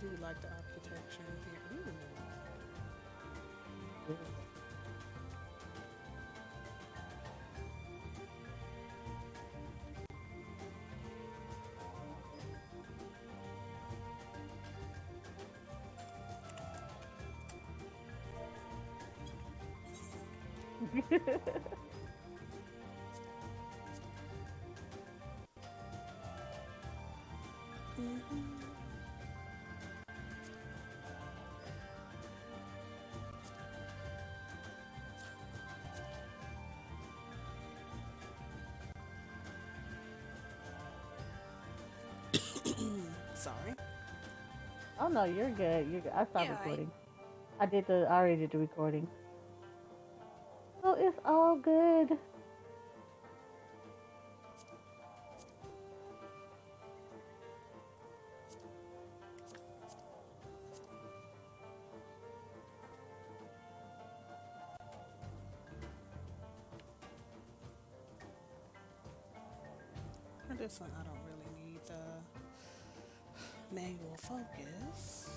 Do you like the architecture in here? Ooh. Sorry. Oh no, you're good. You're good. I stopped Yeah, recording. I already did the recording. So it's all good. For this one, I don't really need the manual focus.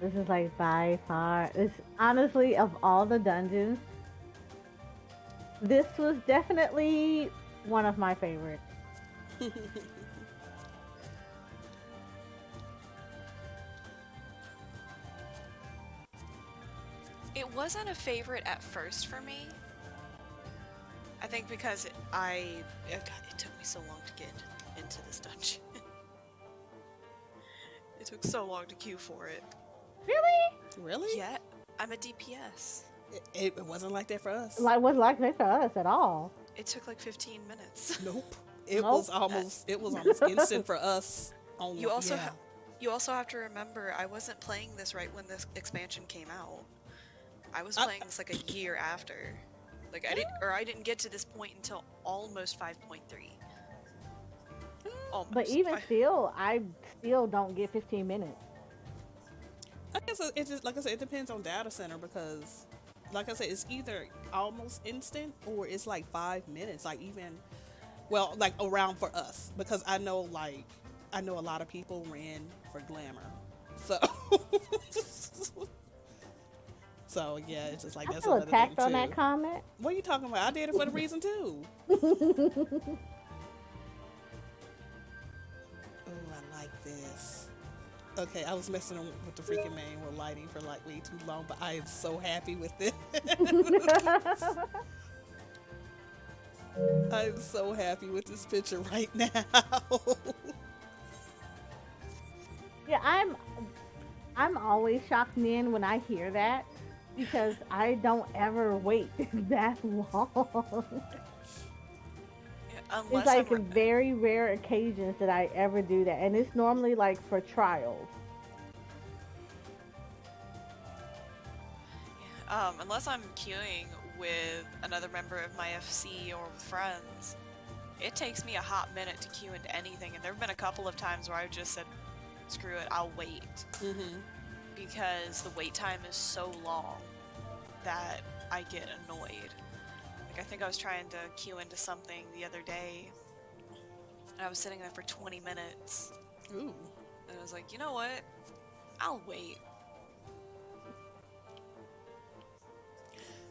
This is like by far. This honestly, of all the dungeons, this was definitely one of my favorites. It wasn't a favorite at first for me. I think because it took me so long to get into this dungeon. It took so long to queue for it. Really? Really? Yeah, I'm a DPS. It wasn't like that for us. Like was like that for us at all. It took like 15 minutes. Nope. It Nope. was almost instant for us. You also have to remember I wasn't playing this right when this expansion came out. I was playing this like a year after. Like I didn't get to this point until almost 5.3. Almost. But even still, I still don't get 15 minutes. I guess it just, like I said, it depends on data center because, like I said, it's either almost instant or it's like 5 minutes. Like even, well, like around for us because I know a lot of people ran for glamour, so. So yeah, it's just like I that's feel another attacked thing on too. that comment. What are you talking about? I did it for the reason too. Oh, I like this. Okay, I was messing with the freaking manual lighting for like way too long, but I am so happy with it. I'm so happy with this picture right now. Yeah, I'm always shocked in when I hear that because I don't ever wait that long. Yeah, It's like very rare occasions that I ever do that, and it's normally like for trials. Unless I'm queuing with another member of my FC or with friends, it takes me a hot minute to queue into anything, and there have been a couple of times where I've just said, screw it, I'll wait. Mm-hmm. Because the wait time is so long that I get annoyed. Like, I think I was trying to queue into something the other day, and I was sitting there for 20 minutes. Ooh. And I was like, you know what? I'll wait.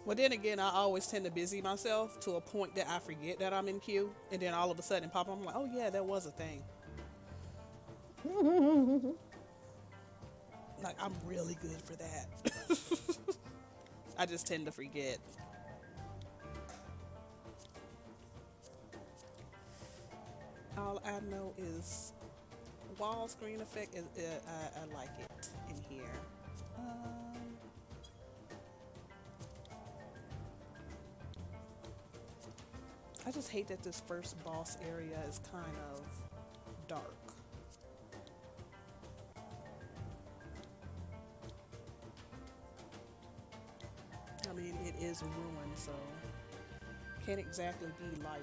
Well, then again, I always tend to busy myself to a point that I forget that I'm in queue, and then all of a sudden pop up, I'm like, oh yeah, that was a thing. Like, I'm really good for that. I just tend to forget. All I know is wall screen effect. I like it in here. I just hate that this first boss area is kind of dark. I mean, it is a ruin, so can't exactly be light.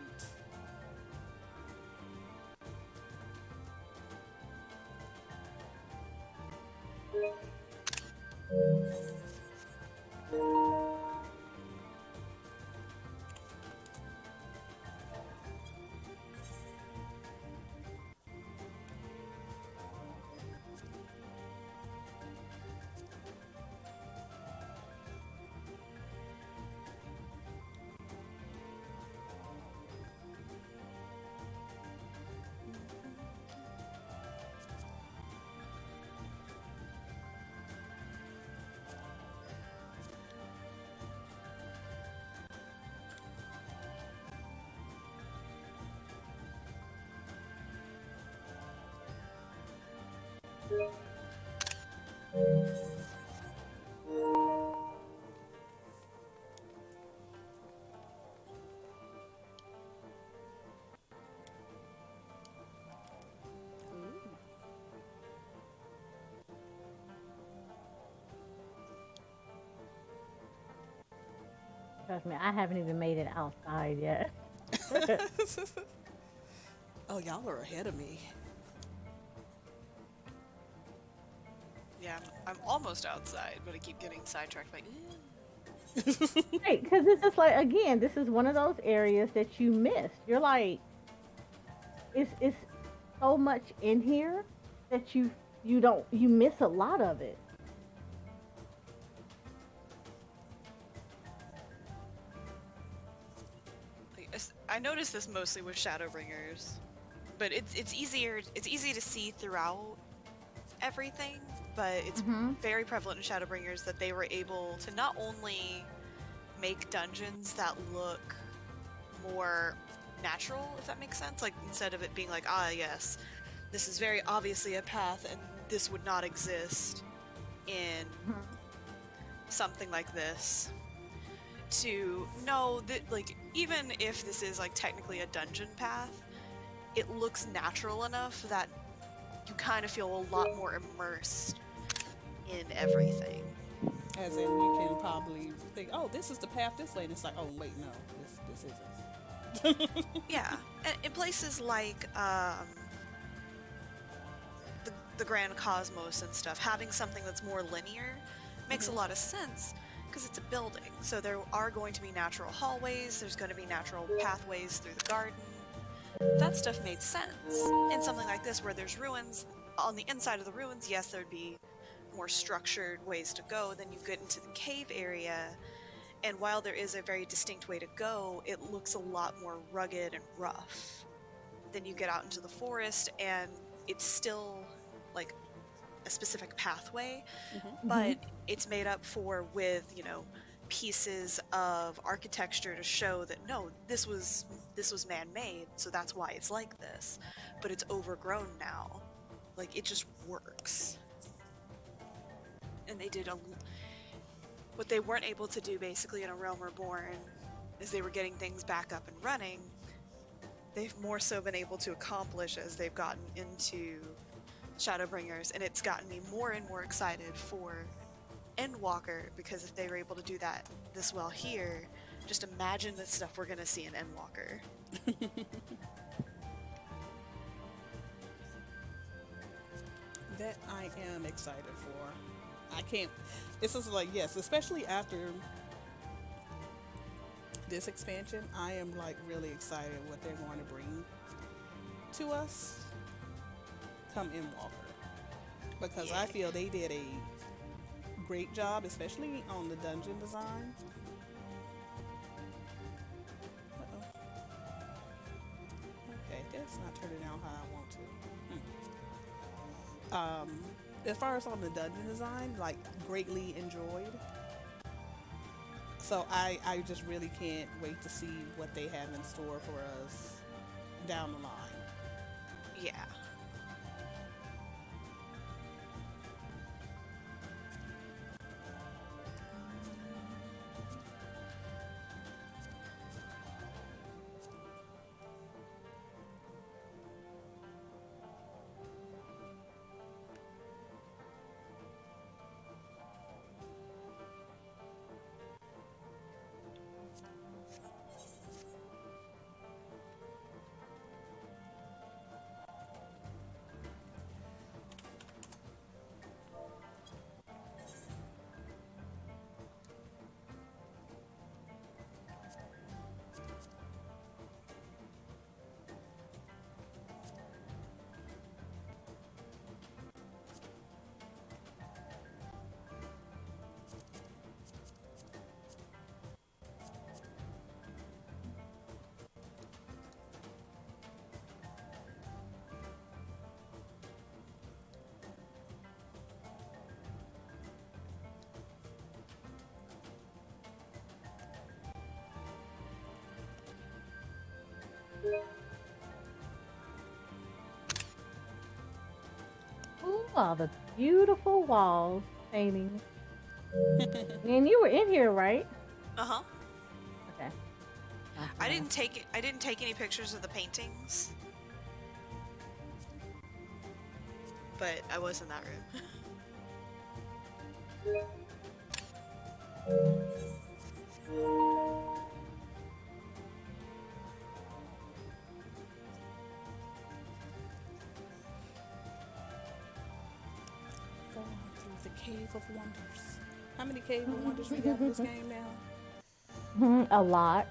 Trust me, I haven't even made it outside yet. Oh, y'all are ahead of me. Yeah, I'm almost outside, but I keep getting sidetracked by. Right, because this is like, again, this is one of those areas that you missed. You're like, it's so much in here that you miss a lot of it. I noticed this mostly with Shadowbringers, but it's easy to see throughout everything, but it's very prevalent in Shadowbringers that they were able to not only make dungeons that look more natural, if that makes sense, like instead of it being like, ah yes, this is very obviously a path and this would not exist in something like this, to know that, like, even if this is like technically a dungeon path, it looks natural enough that you kind of feel a lot more immersed in everything. As in, you can probably think, oh, this is the path this way, and it's like, oh, wait, no, this isn't. Yeah, and in places like the Grand Cosmos and stuff, having something that's more linear makes a lot of sense because it's a building. So there are going to be natural hallways, there's going to be natural pathways through the garden. That stuff made sense. In something like this where there's ruins, on the inside of the ruins, yes, there'd be more structured ways to go. Then you get into the cave area, and while there is a very distinct way to go, it looks a lot more rugged and rough. Then you get out into the forest, and it's still like a specific pathway, but it's made up for with, you know, pieces of architecture to show that no, this was man-made, so that's why it's like this, but it's overgrown now. Like, it just works. And they did what they weren't able to do basically in A Realm Reborn is they were getting things back up and running. They've more so been able to accomplish as they've gotten into Shadowbringers, and it's gotten me more and more excited for Endwalker, because if they were able to do that this well here, just imagine the stuff we're going to see in Endwalker. That I am excited for. I can't. It's just like, yes, especially after this expansion, I am like really excited what they're going to bring to us come Endwalker, because I feel they did a great job, especially on the dungeon design. Okay, that's not turning out how I want to. As far as on the dungeon design, like, greatly enjoyed. So I just really can't wait to see what they have in store for us down the line. Yeah. Ooh, all the beautiful walls paintings. And you were in here, right? Uh-huh. Okay. I didn't take any pictures of the paintings, but I was in that room. Going through the Cave of Wonders. How many Cave of Wonders we got in this game now? A lot.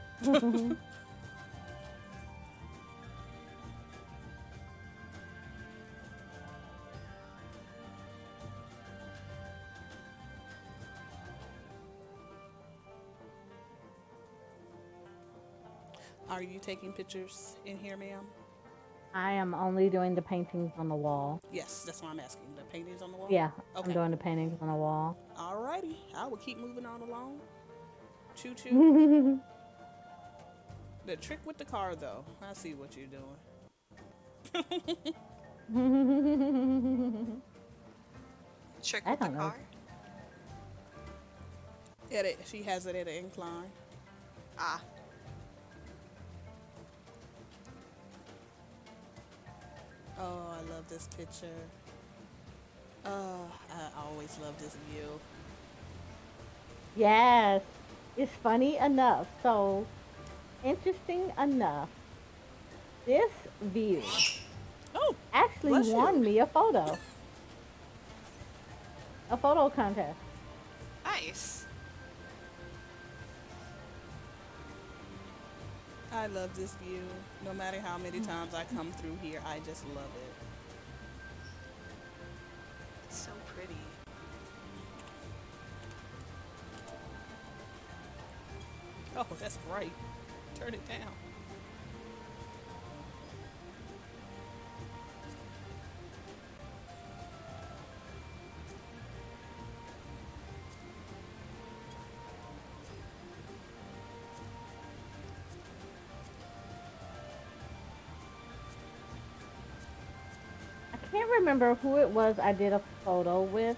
Are you taking pictures in here, ma'am? I am only doing the paintings on the wall. Yes, that's what I'm asking. The paintings on the wall? Yeah, I'm Okay. doing the paintings on the wall. Alrighty. I will keep moving on along. Choo choo. Trick The trick with the car, though. I see what you're doing. Trick I with the don't know. car? Edit. She has it at an incline. Ah. Oh, I love this picture. Oh, I always love this view. Yes, it's funny enough. So, interesting enough, this view Oh, actually bless won you. me a photo contest. Nice. I love this view. No matter how many times I come through here, I just love it. It's so pretty. Oh, that's bright. Turn it down. I can't remember who it was I did a photo with,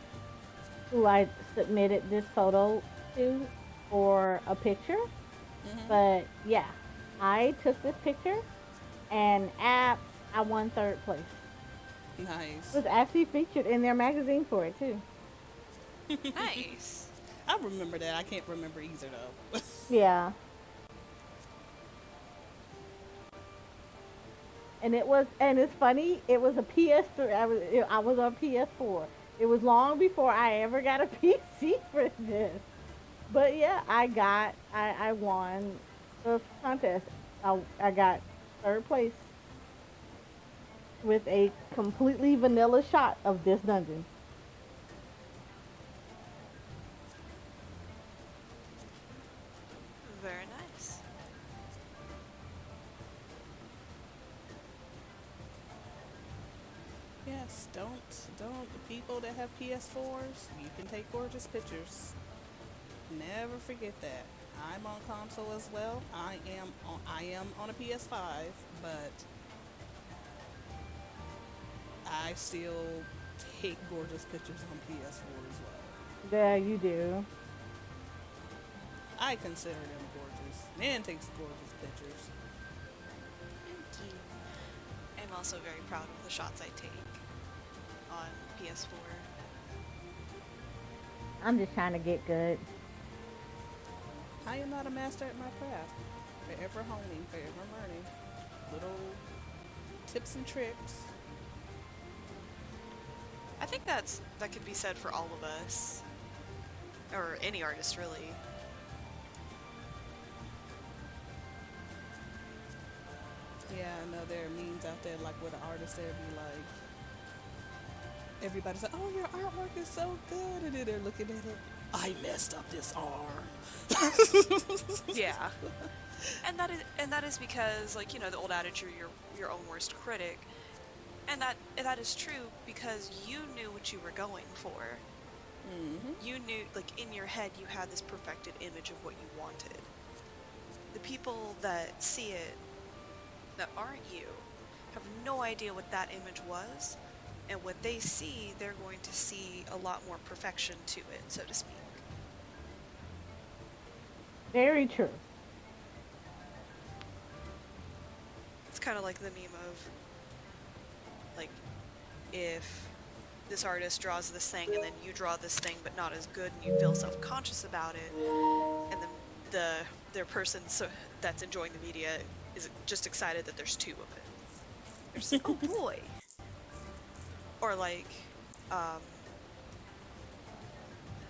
who I submitted this photo to for a picture. But yeah, I took this picture and I won third place. Nice. Was actually featured in their magazine for it too. Nice. I remember that. I can't remember either, though. Yeah. And it's funny, it was a PS3. I was on PS4. It was long before I ever got a PC for this. But yeah, I won the contest. I got third place with a completely vanilla shot of this dungeon. Very nice. Yes, don't. The people that have PS4s, you can take gorgeous pictures. Never forget that. I'm on console as well. I am on a PS5, but I still take gorgeous pictures on PS4 as well. Yeah, you do. I consider them gorgeous. Nan takes gorgeous pictures. Thank you. I'm also very proud of the shots I take on PS4. I'm just trying to get good. I am not a master at my craft. Forever honing, forever learning. Little tips and tricks. I think that could be said for all of us. Or any artist, really. Yeah, I know there are memes out there like with an artist they'll be like, everybody's like, oh, your artwork is so good, and then they're looking at it, I messed up this arm. Yeah. And that is because, like, you know, the old adage, you're your own worst critic. And that is true because you knew what you were going for. Mm-hmm. You knew, like, in your head you had this perfected image of what you wanted. The people that see it, that aren't you, have no idea what that image was, and what they see, they're going to see a lot more perfection to it, so to speak. Very true. It's kind of like the meme of, like, if this artist draws this thing and then you draw this thing but not as good and you feel self-conscious about it, and then their person that's enjoying the media is just excited that there's two of it. They're just like, oh boy. Or like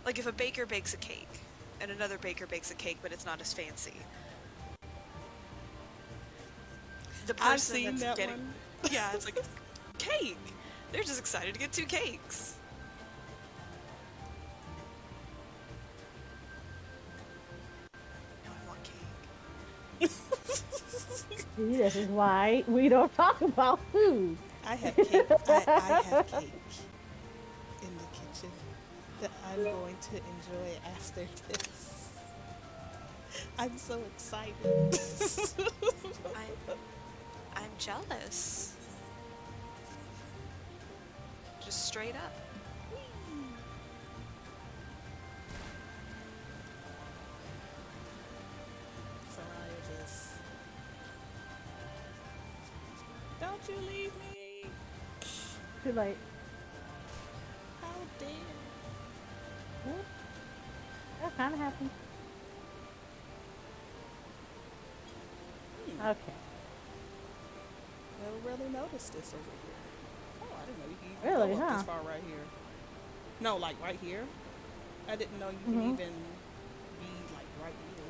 if a baker bakes a cake and another baker bakes a cake but it's not as fancy. The person I've seen that's that getting one. yeah, it's like cake. They're just excited to get two cakes. Now I want cake. See, this is why we don't talk about food. I have cake. I have cake in the kitchen that I'm going to enjoy after this. I'm so excited. I I'm jealous. Just straight up. Soraya just. Don't you leave me! Too late. How dare! Yeah, that kind of happened. Okay. Never really noticed this over here. Oh, I didn't know you could even Really, go up huh? this far right here. No, like right here. I didn't know you could Mhm. even be like right here.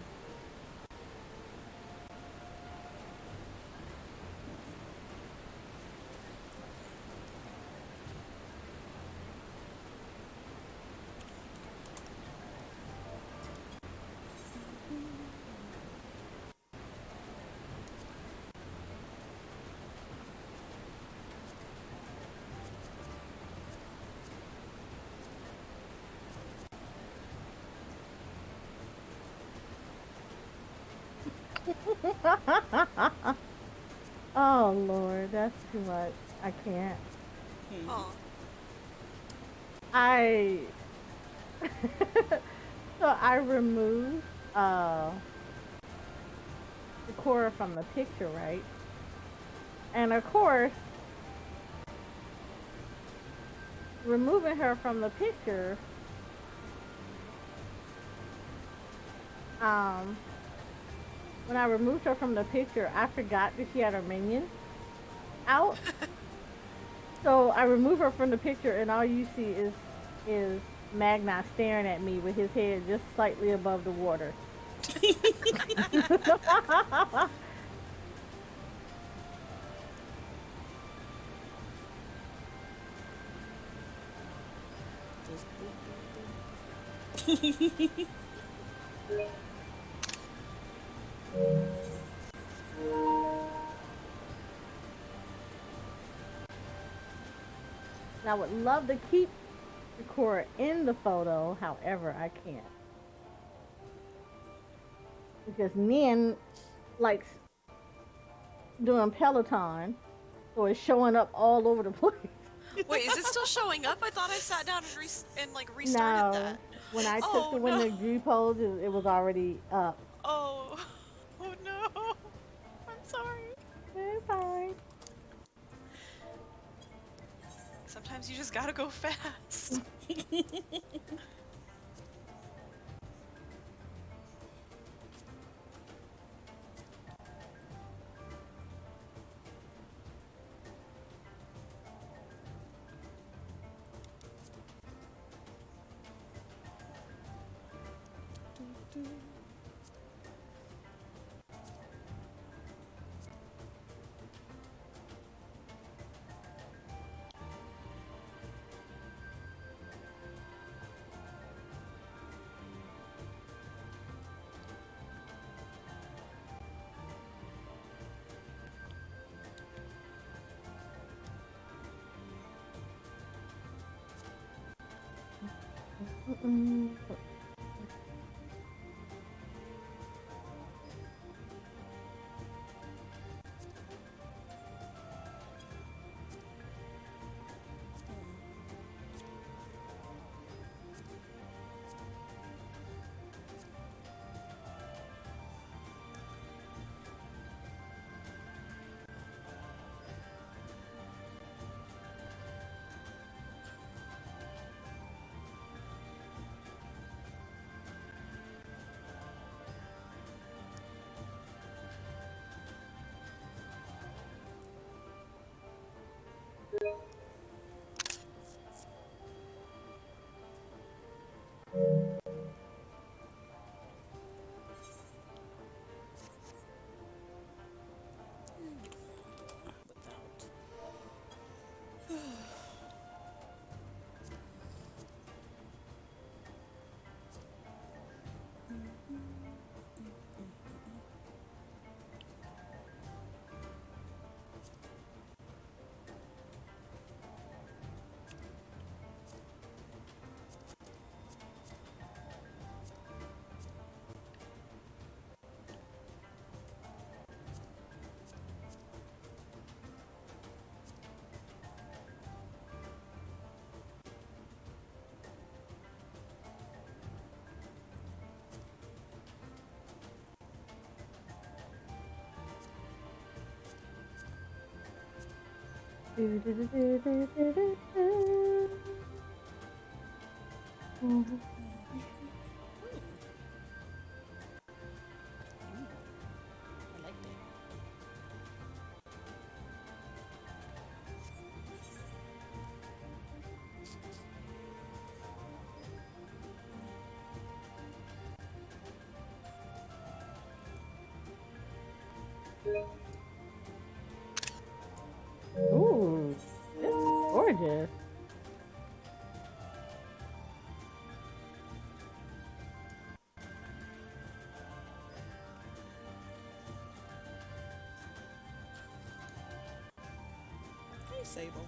Oh Lord, that's too much. I can't. Oh. I so I removed the Cora from the picture, right? And of course, removing her from the picture, um, when I removed her from the picture, I forgot that she had her minion out. So I remove her from the picture, and all you see is Magna staring at me with his head just slightly above the water. Just boop, boop, boop. And I would love to keep the Cora in the photo, however, I can't. Because Nin likes doing Peloton, so it's showing up all over the place. Wait, is it still showing up? I thought I sat down and like restarted No, that. when I took Oh the when no. the G pose, it was already up. Oh. Oh no. I'm sorry. It's alright. Sometimes you just gotta go fast. Do, do. Mm-mm. I like that. Ooh, this is gorgeous. Hey, Sable.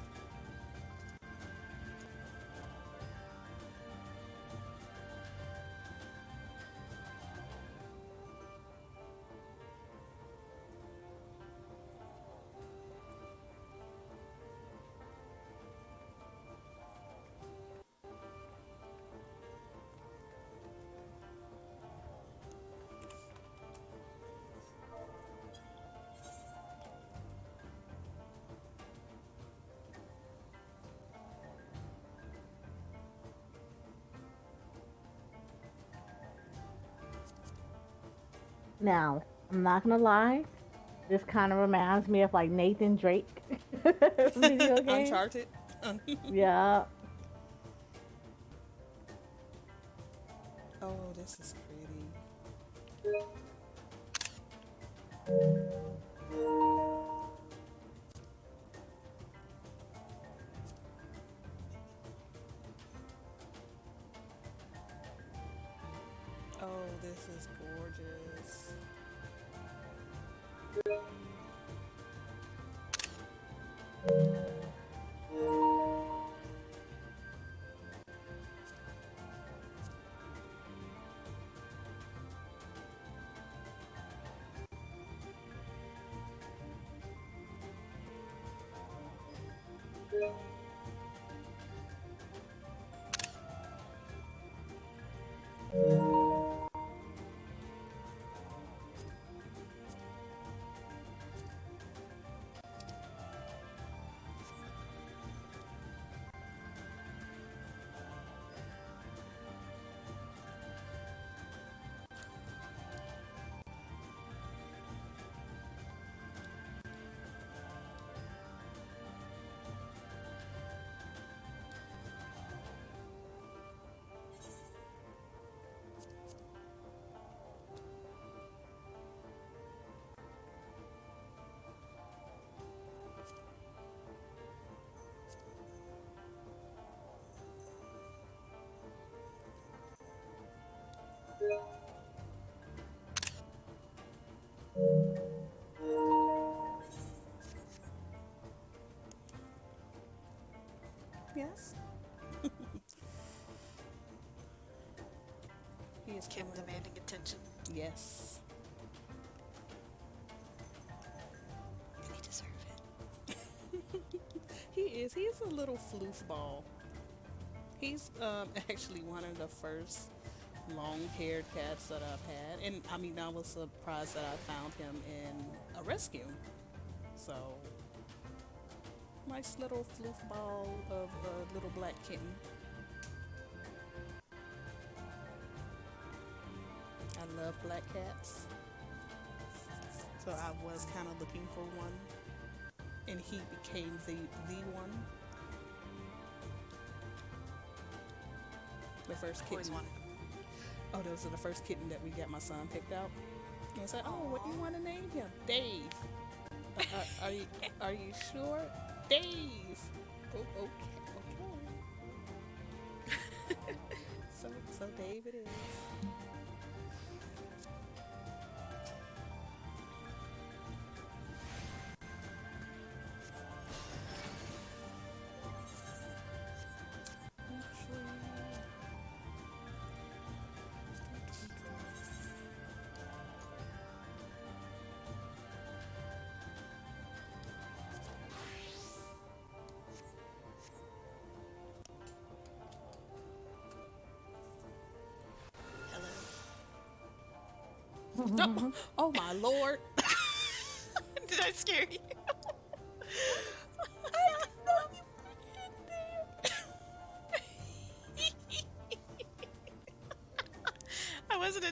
Now, I'm not gonna lie. This kind of reminds me of like Nathan Drake video game. Uncharted. Yeah. Oh, this is pretty. Oh, this is gorgeous. Yes. He is Kim killing it. demanding attention. Yes. They deserve it. He is. He's a little floofball. He's actually one of the first long-haired cats that I've had, and I mean I was surprised that I found him in a rescue. So nice little floofball of a little black kitten. I love black cats, so I was kind of looking for one, and he became the one. The first Always kitten. wanted. Oh, those are the first kitten that we got my son picked out. And I said, "Oh, what do you want to name him? Dave. Are you sure? Dave. Oh, okay. So Dave it is." Oh my lord. Did I scare you?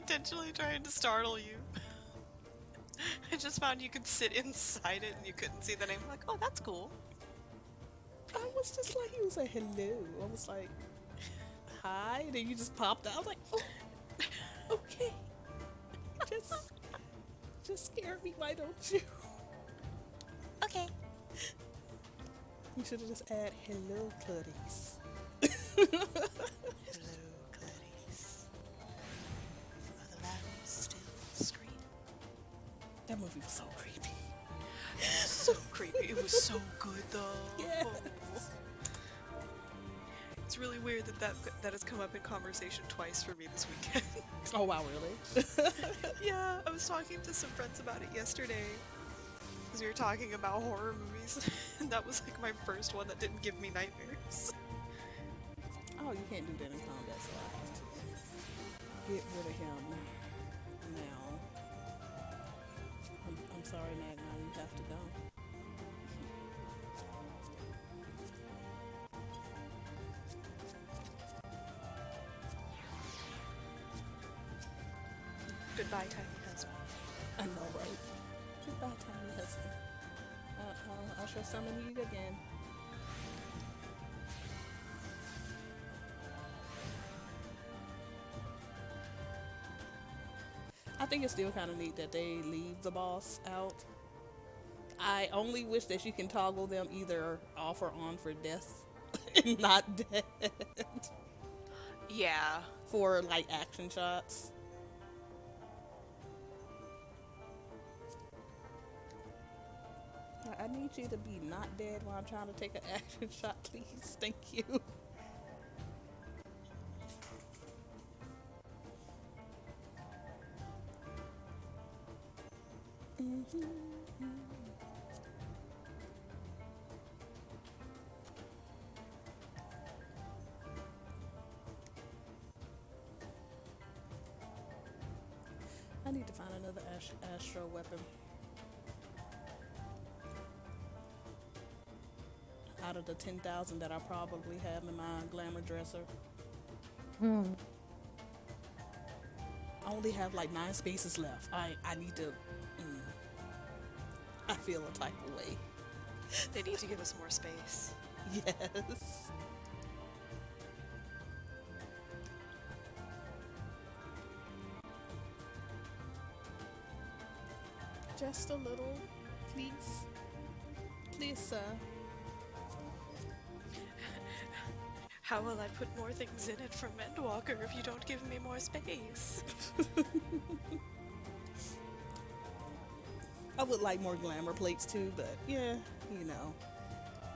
intentionally trying to startle you. I just found you could sit inside it and you couldn't see the name. I'm like, oh, that's cool. I was just like, he was like, hello. I was like, hi. And then you just popped out. I was like, oh, okay. Just scare me, why don't you? Okay. You should have just added, hello, Clarice. Hello, Clarice. Are the lambs still screaming? That movie was so creepy. So creepy. It was so good though. Yes. It's really weird that has come up in conversation twice for me this weekend. Oh wow, really? Yeah, I was talking to some friends about it yesterday because we were talking about horror movies, and that was like my first one that didn't give me nightmares. Oh, you can't do that in combat, so I have to get rid of him now. I'm sorry, Magna, you have to go. Goodbye, tiny husband. I know, right? Goodbye, tiny husband. I shall summon you again. I think it's still kind of neat that they leave the boss out. I only wish that you can toggle them either off or on for death and not dead. Yeah. For like action shots. I need you to be not dead while I'm trying to take an action shot, please. Thank you. I need to find another astro weapon. Out of the 10,000 that I probably have in my glamour dresser. I only have like 9 spaces left. I need to... I feel a type of way. They need to give us more space. Yes. Just a little, please. Please, sir. How will I put more things in it from Endwalker if you don't give me more space? I would like more glamour plates too, but yeah, you know,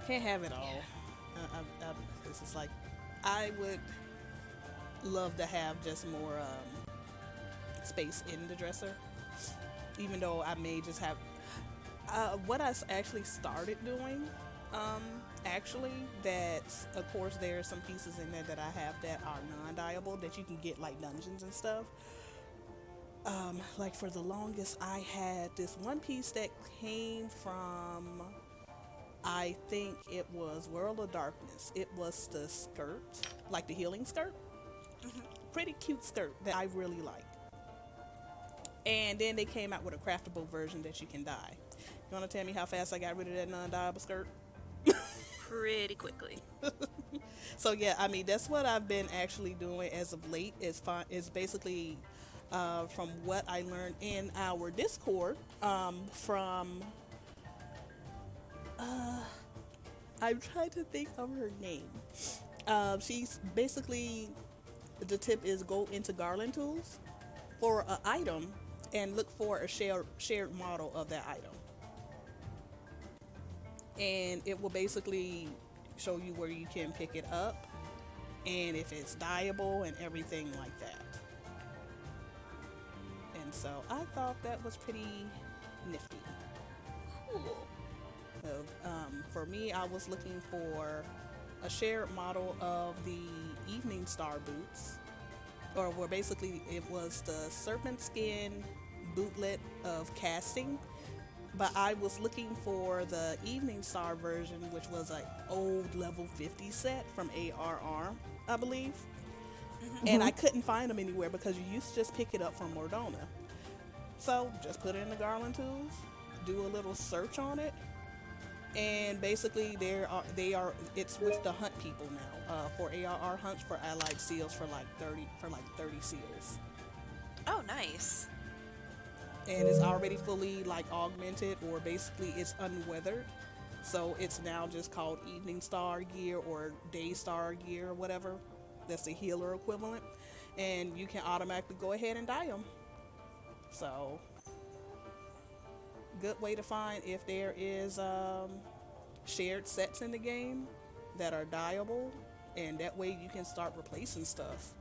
can't have it all. This is like, I would love to have just more space in the dresser, even though I may just have what I actually started doing. That of course there are some pieces in there that I have that are non-dyeable that you can get like dungeons and stuff. Like for the longest I had this one piece that came from, I think it was World of Darkness. It was the skirt, like the healing skirt. Pretty cute skirt that I really like. And then they came out with a craftable version that you can dye. You want to tell me how fast I got rid of that non-dyeable skirt? Pretty quickly. So yeah, I mean that's what I've been actually doing as of late. Is basically from what I learned in our Discord from I'm trying to think of her name. She's basically, the tip is go into Garland Tools for an item and look for a shared model of that item. And it will basically show you where you can pick it up and if it's dyeable and everything like that. And so I thought that was pretty nifty. Cool. So, for me, I was looking for a shared model of the Evening Star boots, or where basically it was the serpent skin bootlet of casting. But I was looking for the Evening Star version, which was an old level 50 set from ARR, I believe. And I couldn't find them anywhere because you used to just pick it up from Mordona. So just put it in the Garland tools, do a little search on it, and basically it's with the hunt people now for ARR hunts for allied seals for like 30 seals. Oh, nice. And it's already fully like augmented, or basically it's unweathered. So it's now just called Evening Star gear or Day Star gear or whatever. That's the healer equivalent. And you can automatically go ahead and dye them. So, good way to find if there is shared sets in the game that are dyeable. And that way you can start replacing stuff.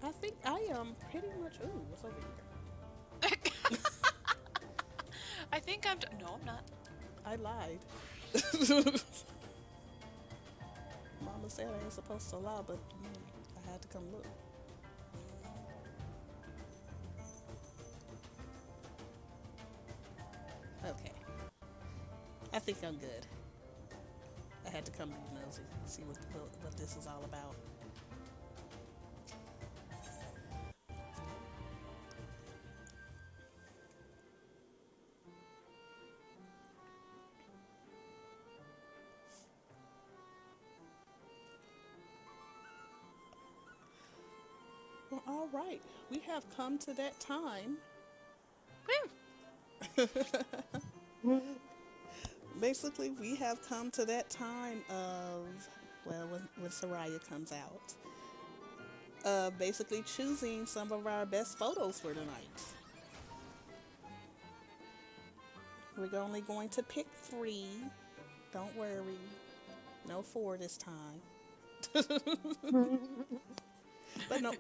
I think I am pretty much... Ooh, what's over here? I think I'm... No, I'm not. I lied. Mama said I ain't supposed to lie, but I had to come look. Okay. I think I'm good. I had to come be nosy, see what this is all about. Well, all right. We have come to that time. Woo! Basically, we have come to that time of, well, when Soraya comes out. Basically choosing some of our best photos for tonight. We're only going to pick 3. Don't worry. No 4 this time. But no,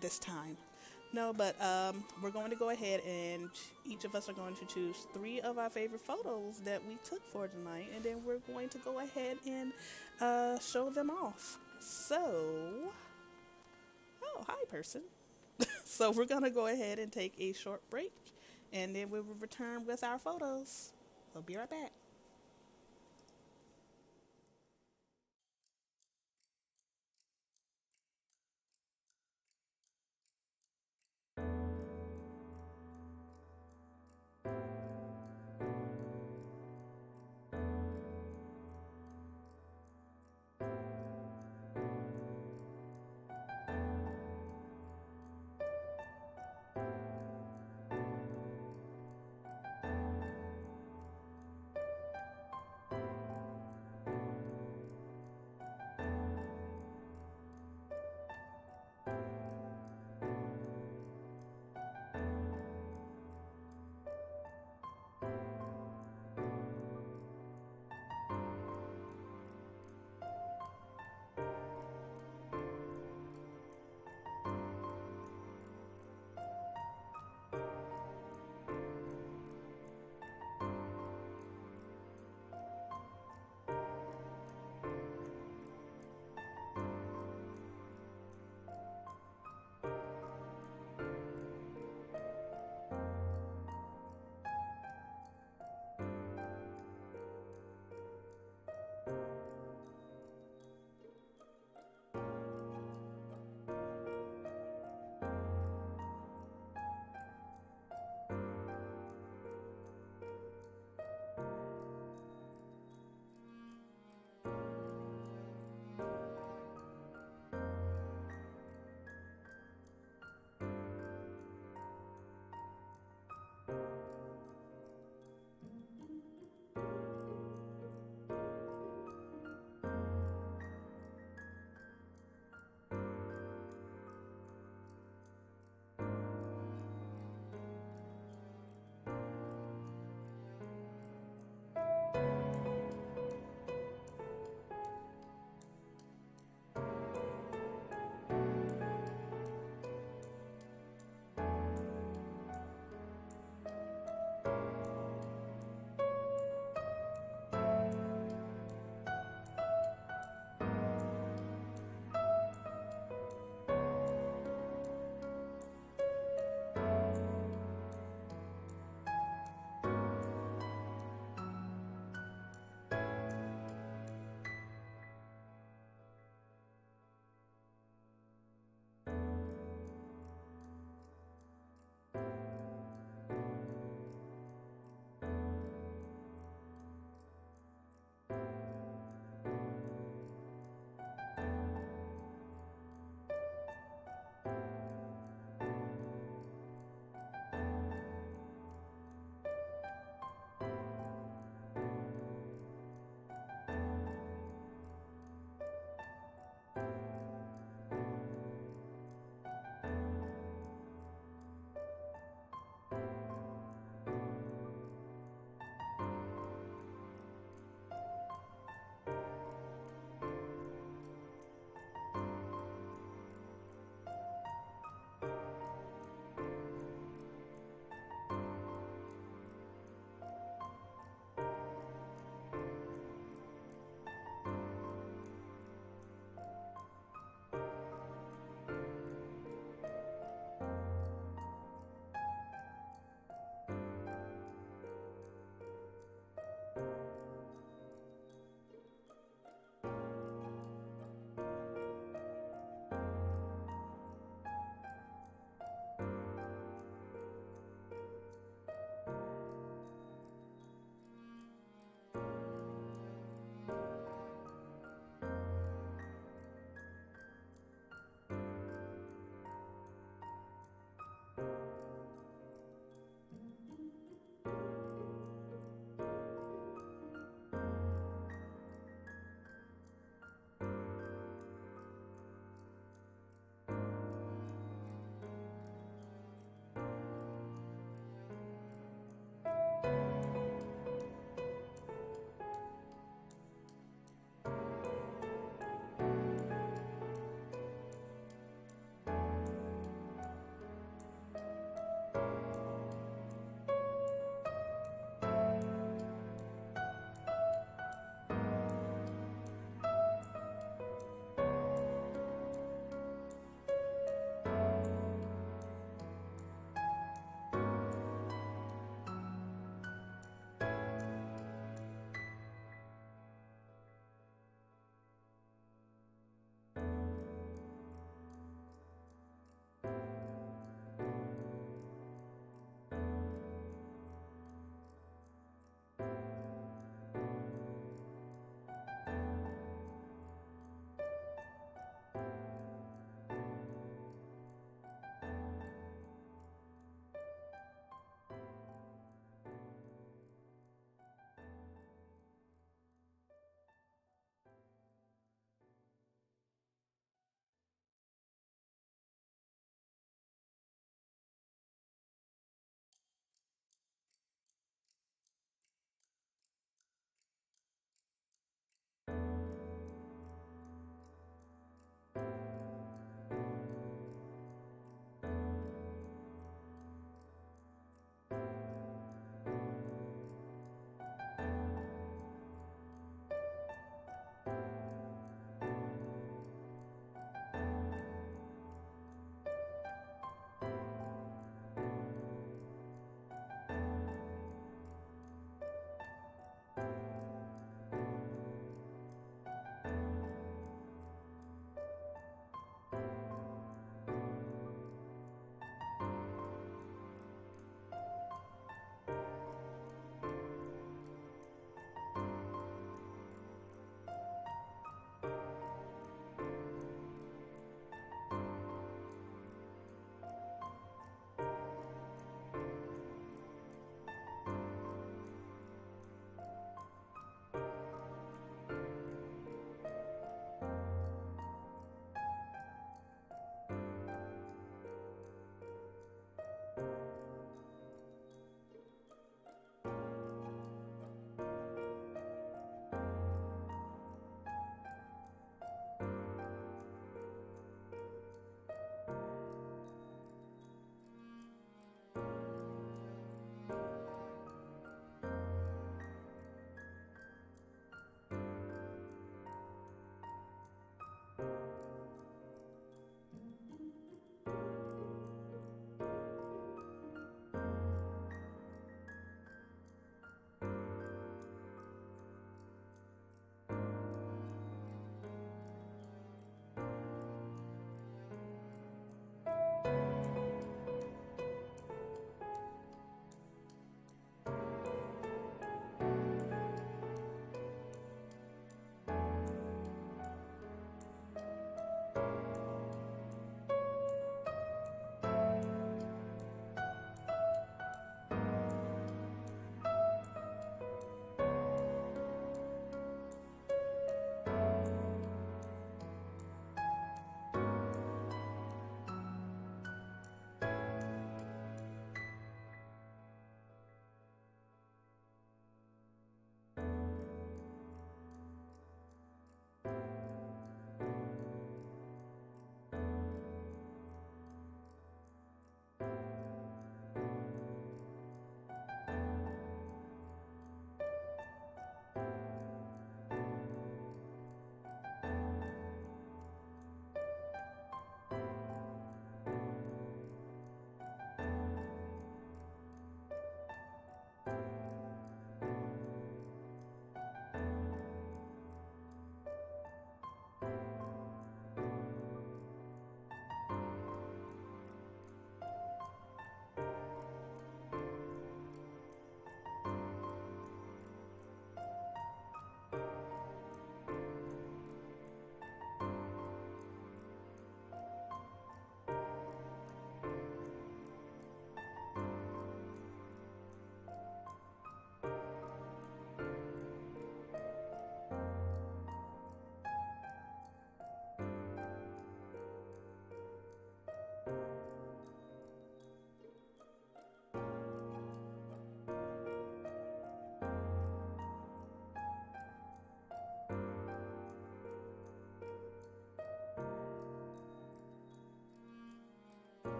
this time. No, but we're going to go ahead and each of us are going to choose 3 of our favorite photos that we took for tonight, and then we're going to go ahead and show them off. So, oh, hi, person. So we're going to go ahead and take a short break, and then we will return with our photos. We'll be right back.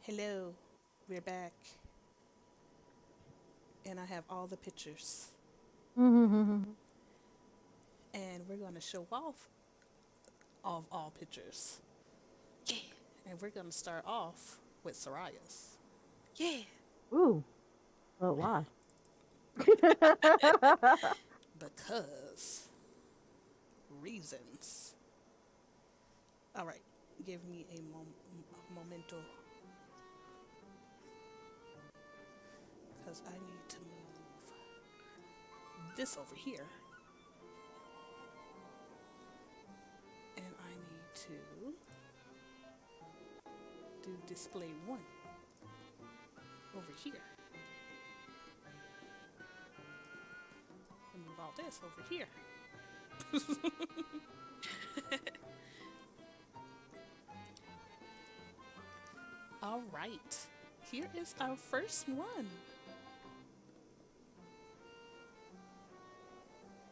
Hello, we're back, and I have all the pictures, and we're going to show off of all pictures, Yeah. and we're going to start off with Soraya's Yeah. Ooh, but why? because reasons. All right, give me a momento, because I need to move this over here, and I need to do display one over here, and move all this over here. All right, here is our first one.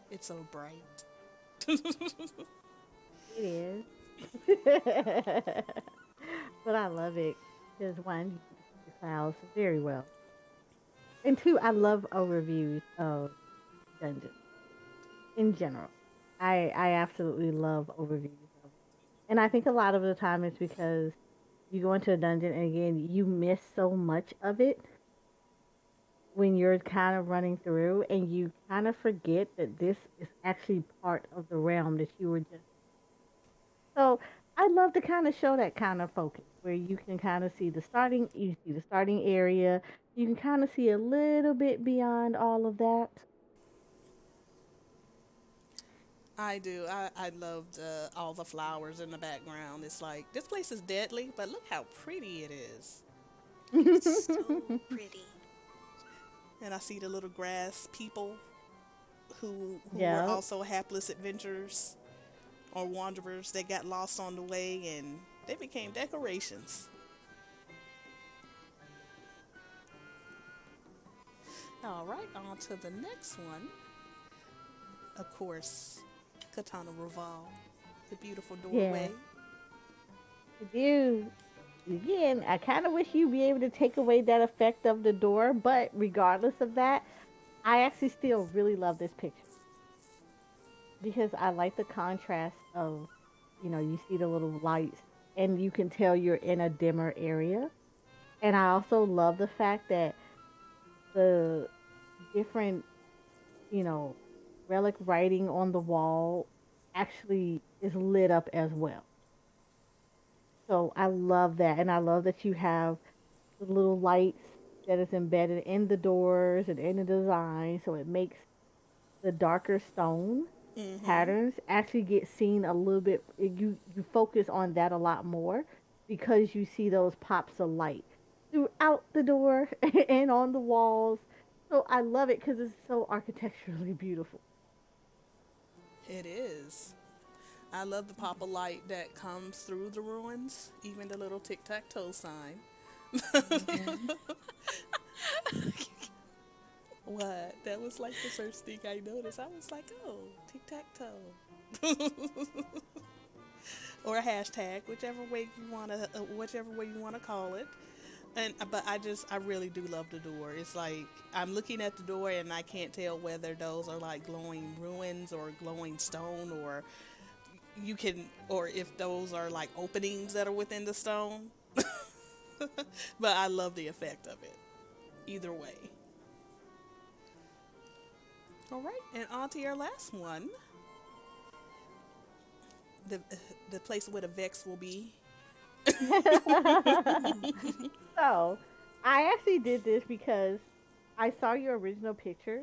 It's so bright. It is. But I love it because one, you can see the clouds very well. And two, I love overviews of dungeons in general. I absolutely love overviews of it. And I think a lot of the time it's because you go into a dungeon and again you miss so much of it when you're kind of running through and you kind of forget that this is actually part of the realm that you were just. So I love to kind of show that kind of focus where you can kind of see the starting, you see the starting area, you can kind of see a little bit beyond all of that. I do. I loved all the flowers in the background. It's like, this place is deadly, but look how pretty it is. It's so pretty. And I see the little grass people who were Yeah. also hapless adventurers or wanderers that got lost on the way and they became decorations. All right, on to the next one. Of course, Katana Raval, the beautiful Yeah. doorway. I do. Again, I kind of wish you'd be able to take away that effect of the door, but regardless of that, I actually still really love this picture because I like the contrast of, you see the little lights and you can tell you're in a dimmer area. And I also love the fact that the different, you know, relic writing on the wall actually is lit up as well. So I love that. And I love that you have the little lights that is embedded in the doors and in the design. So it makes the darker stone Mm-hmm. patterns actually get seen a little bit. You focus on that a lot more because you see those pops of light throughout the door and on the walls. So I love it because it's so architecturally beautiful. It is. I love the pop of light that comes through the ruins, even the little tic-tac-toe sign. Hmm. What? That was like the first thing I noticed. I was like, oh, tic-tac-toe. Or a hashtag, whichever way you wanna call it. And but I really do love the door. It's like I'm looking at the door and I can't tell whether those are like glowing ruins or glowing stone, or you can, or if those are like openings that are within the stone. But I love the effect of it. Either way. All right, and on to your last one. The the place where the Vex will be. So I actually did this because I saw your original picture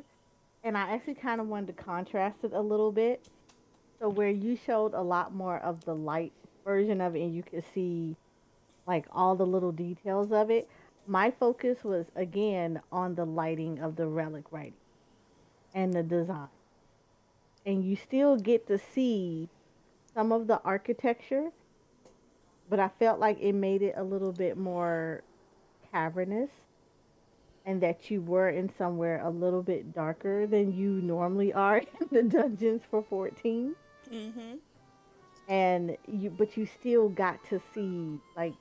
and I actually kind of wanted to contrast it a little bit. So where you showed a lot more of the light version of it and you could see like all the little details of it, my focus was again on the lighting of the relic writing and the design. And you still get to see some of the architecture, but I felt like it made it a little bit more cavernous and that you were in somewhere a little bit darker than you normally are in the dungeons for 14. Mm-hmm. And you but you still got to see like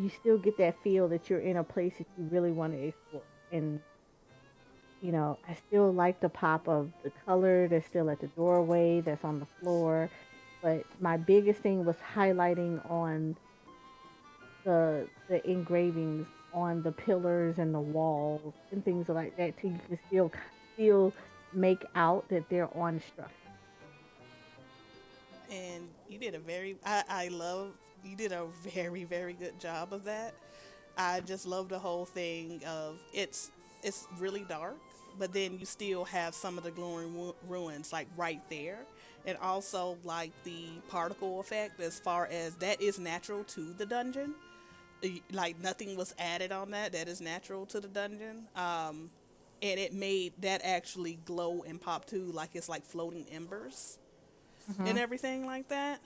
you still get that feel that you're in a place that you really want to explore. And I still like the pop of the color that's still at the doorway, that's on the floor. But my biggest thing was highlighting on the engravings on the pillars and the walls and things like that, so you can still make out that they're on structure. And you did a I love, you did a very, very good job of that. I just love the whole thing of it's really dark, but then you still have some of the glowing ruins like right there, and also like the particle effect as far as that is natural to the dungeon. Like nothing was added on that. That is natural to the dungeon. And it made that actually glow and pop too, like it's like floating embers and Mhm. everything like that.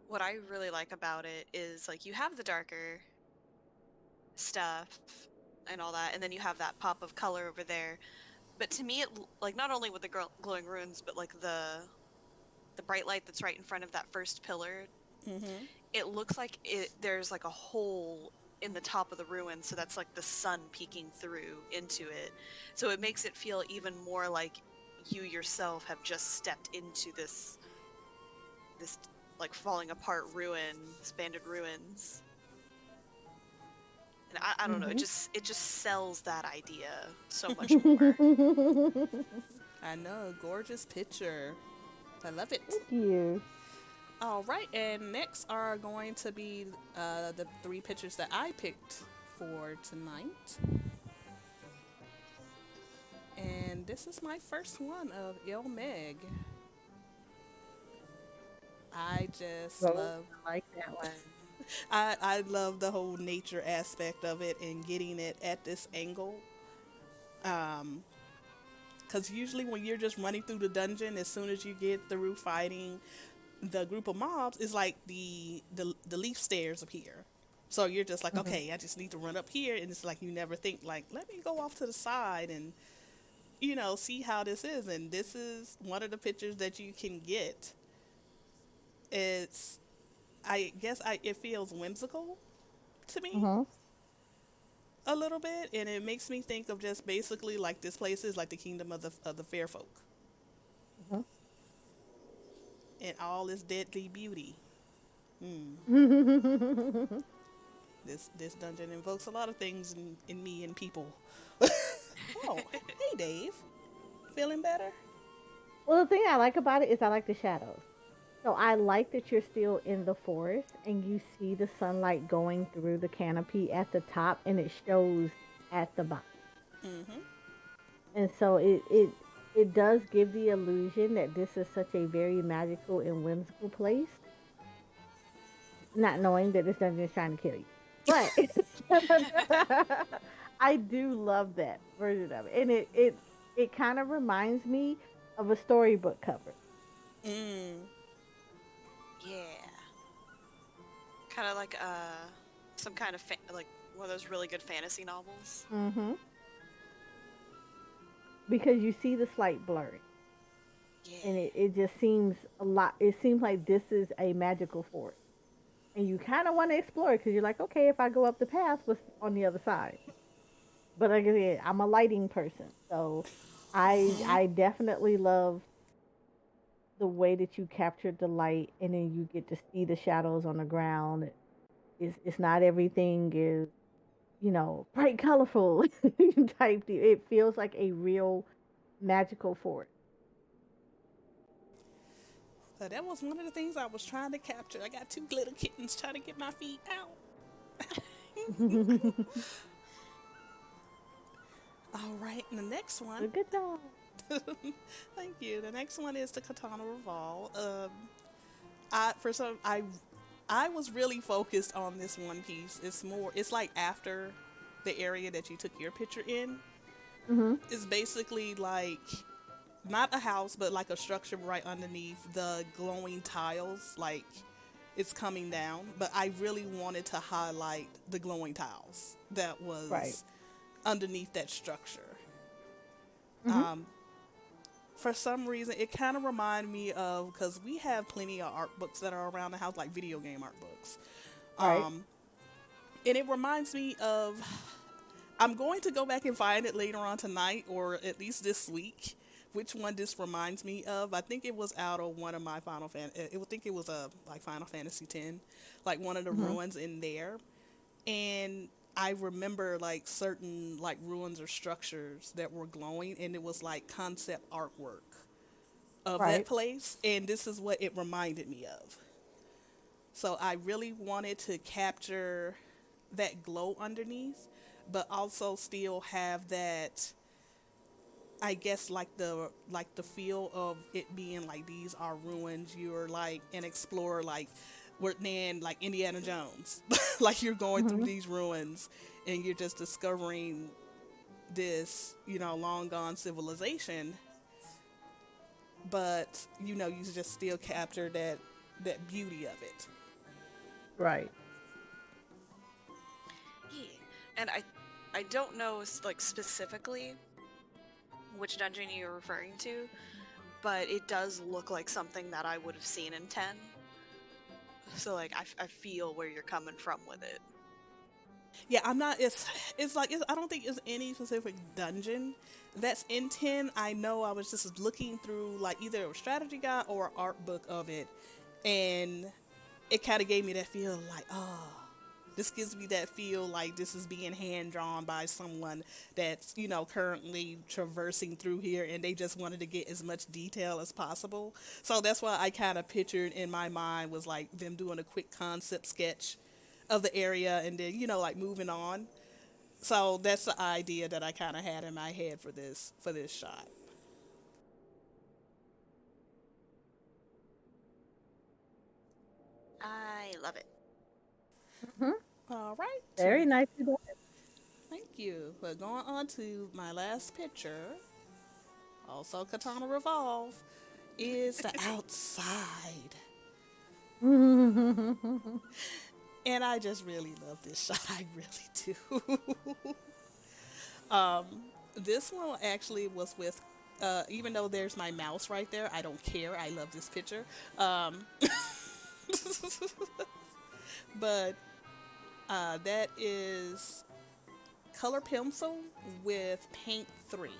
What I really like about it is like you have the darker stuff and all that, and then you have that pop of color over there. But to me, like not only with the glowing runes, but like the bright light that's right in front of that first pillar, Mm-hmm. it looks like there's like a hole in the top of the ruin, so that's like the sun peeking through into it. So it makes it feel even more like you yourself have just stepped into this like falling apart ruin, this banded ruins. And I don't know, Mhm. it just sells that idea so much more. I know, gorgeous picture. I love it. Thank you. All right, and next are going to be the three pictures that I picked for tonight. And this is my first one of Mheg. I just Rose, love I like that one. I love the whole nature aspect of it and getting it at this angle. Um, because usually when you're just running through the dungeon, as soon as you get through fighting the group of mobs, it's like the leaf stairs appear. So you're just like, Mhm. okay, I just need to run up here, and it's like you never think like, let me go off to the side and see how this is. And this is one of the pictures that you can get. It's, I guess, it feels whimsical to me Mhm. a little bit, and it makes me think of just basically like this place is like the kingdom of the fair folk and all its deadly beauty. Hmm. Mhm. This dungeon invokes a lot of things in me and people. Oh, hey Dave, feeling better? Well, the thing I like about it is I like the shadows. So I like that you're still in the forest and you see the sunlight going through the canopy at the top and it shows at the bottom. Mm-hmm. And so it does give the illusion that this is such a very magical and whimsical place, not knowing that this dungeon is trying to kill you. But I do love that version of it. And it kind of reminds me of a storybook cover. Mm. Yeah. Kind of like some kind of like one of those really good fantasy novels. Mhm. Because you see the slight blurring. Yeah. And it just seems a lot, it seems like this is a magical forest. And you kind of want to explore it because you're like, okay, if I go up the path, what's on the other side? But like I said, I'm a lighting person, so I definitely love the way that you captured the light, and then you get to see the shadows on the ground. It's not everything is bright, colorful type deal. It feels like a real magical forest. So that was one of the things I was trying to capture. I got two little kittens trying to get my feet out. All right, and the next one. Good job. Thank you. The next one is the Katana Ravel. I for some I was really focused on this one piece. It's more. It's like after the area that you took your picture in. Hmm. It's basically like not a house, but like a structure right underneath the glowing tiles. Like it's coming down, but I really wanted to highlight the glowing tiles that Right. was underneath that structure. Hmm. Um, for some reason, it kind of reminded me of, because we have plenty of art books that are around the house, like video game art books. Right. And it reminds me of, I'm going to go back and find it later on tonight, or at least this week, which one this reminds me of. I think it was out of one of my I would think it was a like Final Fantasy X, like one of the Mhm. ruins in there. And I remember like certain like ruins or structures that were glowing, and it was like concept artwork of that Right. place, and this is what it reminded me of. So I really wanted to capture that glow underneath, but also still have that, I guess, like the feel of it being like these are ruins. You're like an explorer, like we're then like Indiana Jones, like you're going through Mhm. these ruins and you're just discovering this, long gone civilization. But you just still capture that beauty of it. Right. Yeah. And I don't know like specifically which dungeon you're referring to, but it does look like something that I would have seen in 10. So like I feel where you're coming from with it. Yeah, I'm not. It's like I don't think it's any specific dungeon that's in 10. I know I was just looking through like either a strategy guide or an art book of it, and it kind of gave me that feel like, oh, this gives me that feel like this is being hand drawn by someone that's currently traversing through here, and they just wanted to get as much detail as possible. So that's why I kind of pictured in my mind was like them doing a quick concept sketch of the area and then like moving on. So that's the idea that I kind of had in my head for this shot. I love it. Mhm. All right, Very nicely done. thank you. But going on to my last picture, also Katana Revolve, is the outside. And I just really love this shot. I really do. um, this one actually was with, even though there's my mouse right there, I don't care. I love this picture. Um, but that is color pencil with paint 3.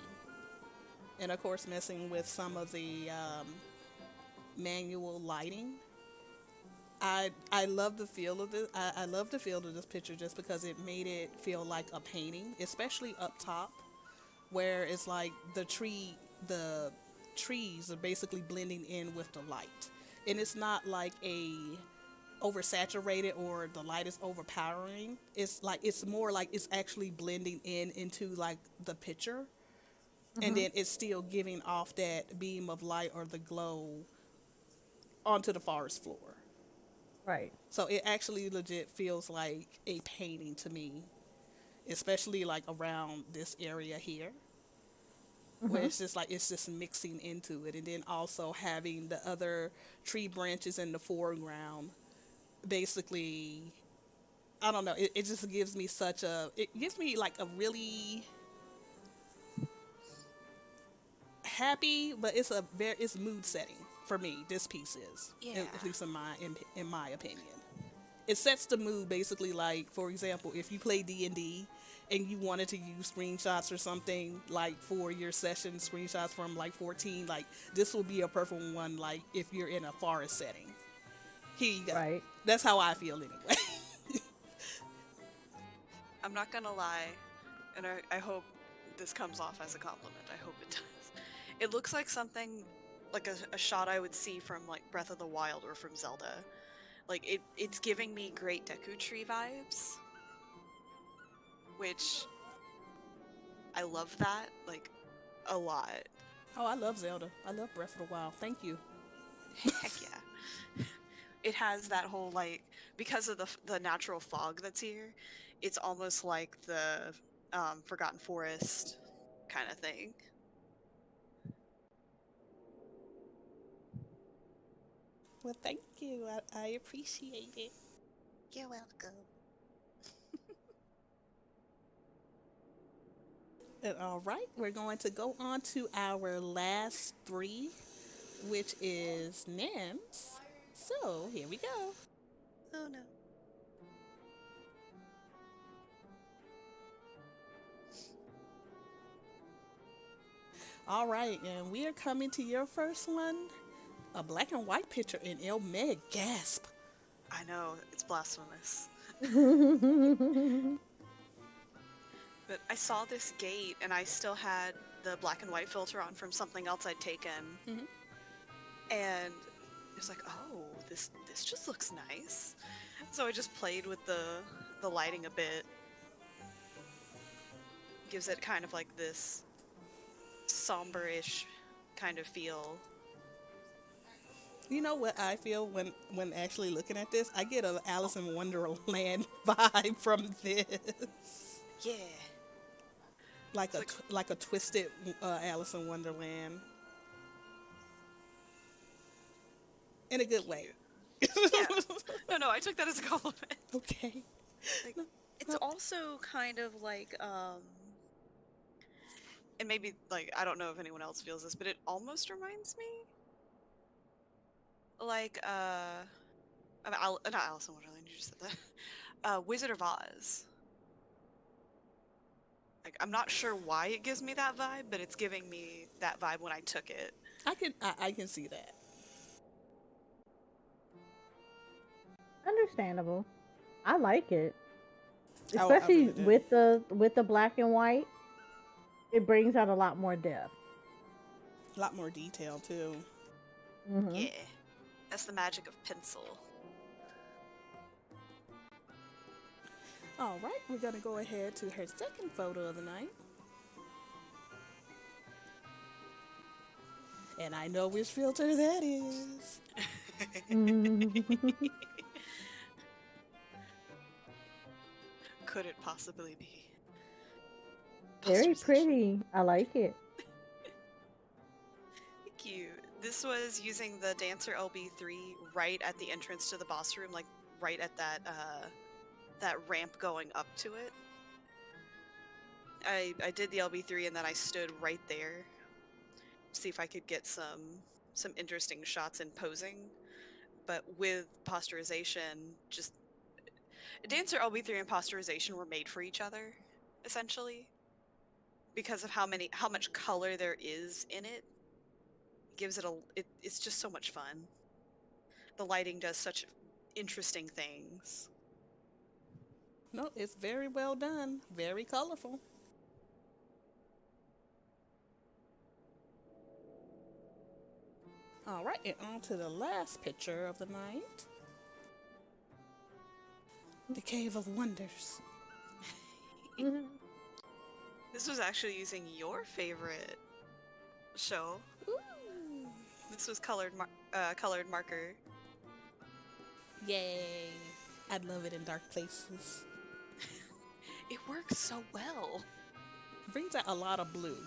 And of course, messing with some of the manual lighting. I love the feel of this. I love the feel of this picture just because it made it feel like a painting, especially up top, where it's like the trees are basically blending in with the light, and it's not like a oversaturated or the light is overpowering. It's like it's more like it's actually blending in into like the picture, and Mhm. then it's still giving off that beam of light or the glow onto the forest floor. Right. So it actually legit feels like a painting to me, especially like around this area here, where Mhm. it's just like it's just mixing into it, and then also having the other tree branches in the foreground. Basically, I don't know. It just gives me it gives me like a really happy, but it's mood setting for me. This piece is, Yeah. at least in my opinion. It sets the mood basically. Like for example, if you play D&D and you wanted to use screenshots or something like for your session, screenshots from like 14, like this will be a perfect one, like if you're in a forest setting. Here you go. Right. That's how I feel anyway. I'm not gonna lie, and I hope this comes off as a compliment. I hope it does. It looks like something like a shot I would see from like Breath of the Wild or from Zelda. Like it's giving me great Deku Tree vibes, which I love that like a lot. Oh, I love Zelda. I love Breath of the Wild. Thank you. Heck yeah. It has that whole like because of the natural fog that's here, it's almost like the Forgotten Forest kind of thing. Well, thank you. I appreciate it. You're welcome. And all right, we're going to go on to our last three, which is names. So here we go. Oh no. All right, and we are coming to your first one, a black and white picture in Mheg. Gasp. I know, it's blasphemous. But I saw this gate and I still had the black and white filter on from something else I'd taken. Mhm. And it was like, oh, this just looks nice. So I just played with the lighting a bit. Gives it kind of like this somber-ish kind of feel. You know what I feel when actually looking at this? I get a Alice in Wonderland vibe from this. Yeah. Like a twisted Alice in Wonderland. In a good way. Yeah. No, I took that as a compliment. Okay. Like, it's also kind of like, and maybe, like, I don't know if anyone else feels this, but it almost reminds me, like, not Alice in Wonderland, you just said that, Wizard of Oz. Like, I'm not sure why it gives me that vibe, but it's giving me that vibe when I took it. I can see that. Understandable. I like it, I especially really do. with the black and white. It brings out a lot more depth. A lot more detail too. Mm-hmm. Yeah. That's the magic of pencil. All right, we're gonna go ahead to her second photo of the night. And I know which filter that is. Could it possibly be? Very Pasteurization. pretty. I like it. Thank you. This was using the Dancer LB3 right at the entrance to the boss room, like right at that ramp going up to it. I did the LB3 and then I stood right there to see if I could get some interesting shots in posing. But with posterization, just Dancer LB3 and posterization were made for each other, essentially. Because of how much color there is in it, gives it it's just so much fun. The lighting does such interesting things. No, it's very well done. Very colorful. All right, and on to the last picture of the night. The Cave of Wonders. This was actually using your favorite show. Ooh. This was colored marker. Yay. I love it in dark places. It works so well. It brings out a lot of blue.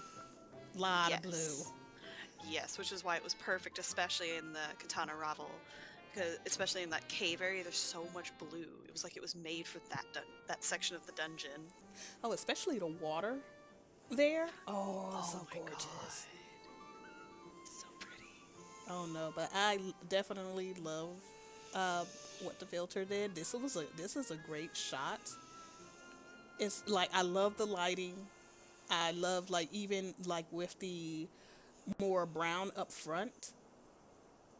Lot of blue. Yes, which is why it was perfect, especially in the Qitana Ravel. Because especially in that cave area, there's so much blue. It was like it was made for that section of the dungeon. Oh, especially the water there. Oh, so my gorgeous. God. So pretty. Oh no, but I definitely love what the filter did. This is a great shot. It's like I love the lighting. I love like even like with the more brown up front.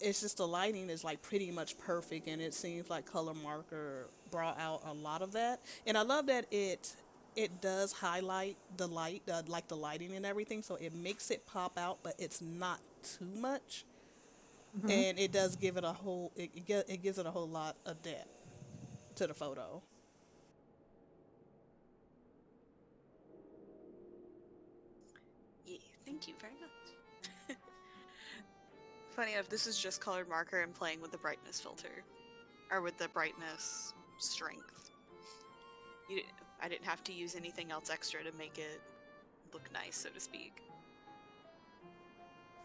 It's just the lighting is like pretty much perfect, and it seems like color marker brought out a lot of that. And I love that it does highlight the light, like the lighting and everything, so it makes it pop out, but it's not too much. And it does give it it gives it a whole lot of depth to the photo. Yeah, thank you very much. Funny enough, this is just colored marker and playing with the brightness filter. Or with the brightness strength. I didn't have to use anything else extra to make it look nice, so to speak.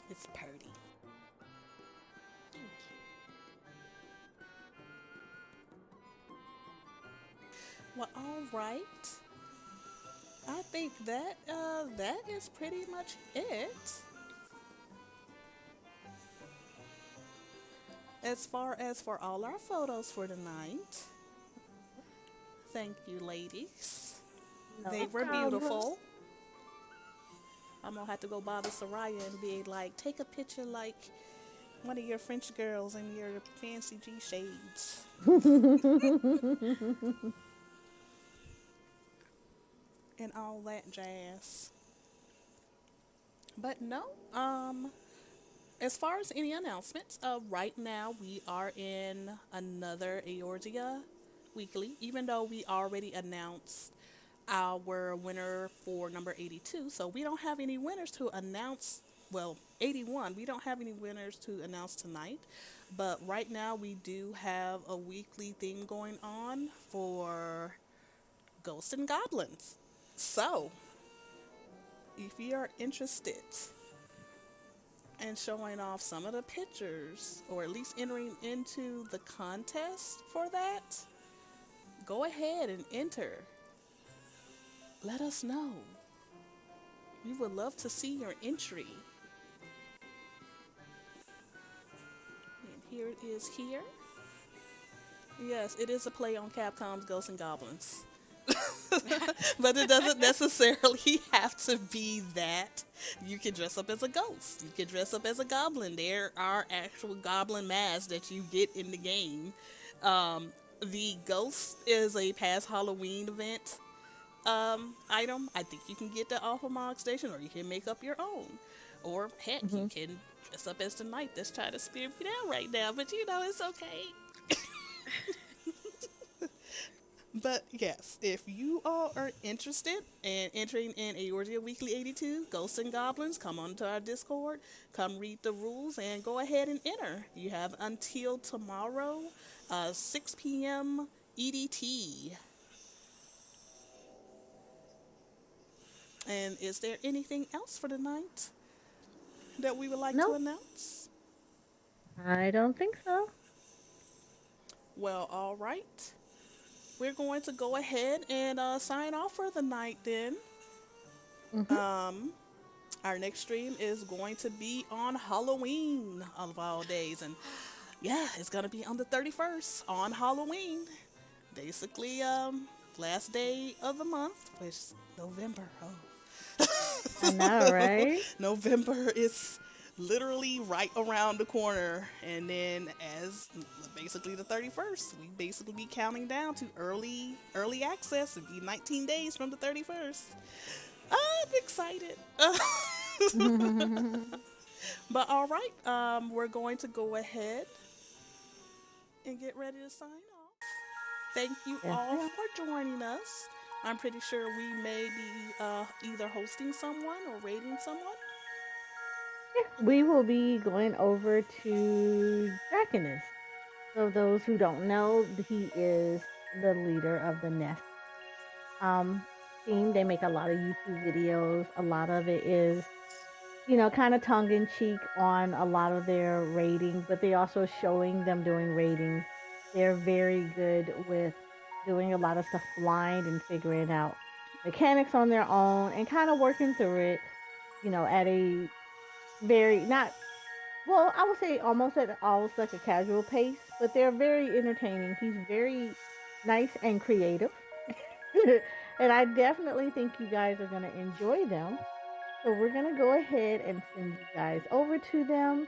It's pretty. Thank you. Well, all right. I think that is pretty much it. As far as for all our photos for tonight, thank you, ladies. No They were problem. beautiful. I'm gonna have to go bother Soraya and be like, take a picture like one of your French girls in your fancy G shades and all that jazz. But no, as far as any announcements, right now we are in another Eorzea weekly, even though we already announced our winner for number 82. So we don't have any winners to announce. Well, 81, we don't have any winners to announce tonight. But right now we do have a weekly thing going on for Ghosts and Goblins. So if you are interested in showing off some of the pictures, or at least entering into the contest for that, go ahead and enter. Let us know. We would love to see your entry. And here it is here. Yes, it is a play on Capcom's Ghosts and Goblins. But it doesn't necessarily have to be that. You can dress up as a ghost. You can dress up as a goblin. There are actual goblin masks that you get in the game. The ghost is a past Halloween event item. I think you can get that off of Mog Station, or you can make up your own. Or heck, you can dress up as the knight that's trying to spear me down right now. But you know, it's okay. But yes, if you all are interested in entering in Eorzea Weekly 82, Ghosts and Goblins, come on to our Discord, come read the rules, and go ahead and enter. You have until tomorrow, 6 p.m. EDT. And is there anything else for tonight that we would like to Nope, announce? I don't think so. Well, all right. We're going to go ahead and sign off for the night then. Hmm. Um, our next stream is going to be on Halloween of all days. And yeah, it's going to be on the 31st on Halloween. Basically, last day of the month, which is November. Oh. I know, right? November is literally right around the corner, and then as basically the 31st, we basically be counting down to early access. It'd be 19 days from the 31st. I'm excited. But all right, we're going to go ahead and get ready to sign off. Thank you Yes, all ma'am. for joining us. I'm pretty sure we may be either hosting someone or rating someone. We will be going over to Draconus. So those who don't know, he is the leader of the Nest um team. They make a lot of YouTube videos. A lot of it is, kind of tongue in cheek on a lot of their ratings, but they also showing them doing ratings. They're very good with doing a lot of stuff blind and figuring out mechanics on their own and kind of working through it, at a very not well, I would say almost like a casual pace, but they're very entertaining. He's very nice and creative. And I definitely think you guys are going to enjoy them. So we're going to go ahead and send you guys over to them.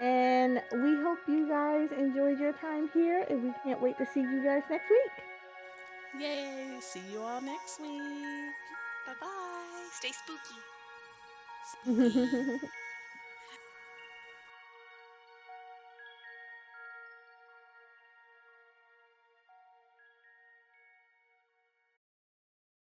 And we hope you guys enjoyed your time here. And we can't wait to see you guys next Yay! See you all next week. Bye bye. Stay spooky. Spooky. week.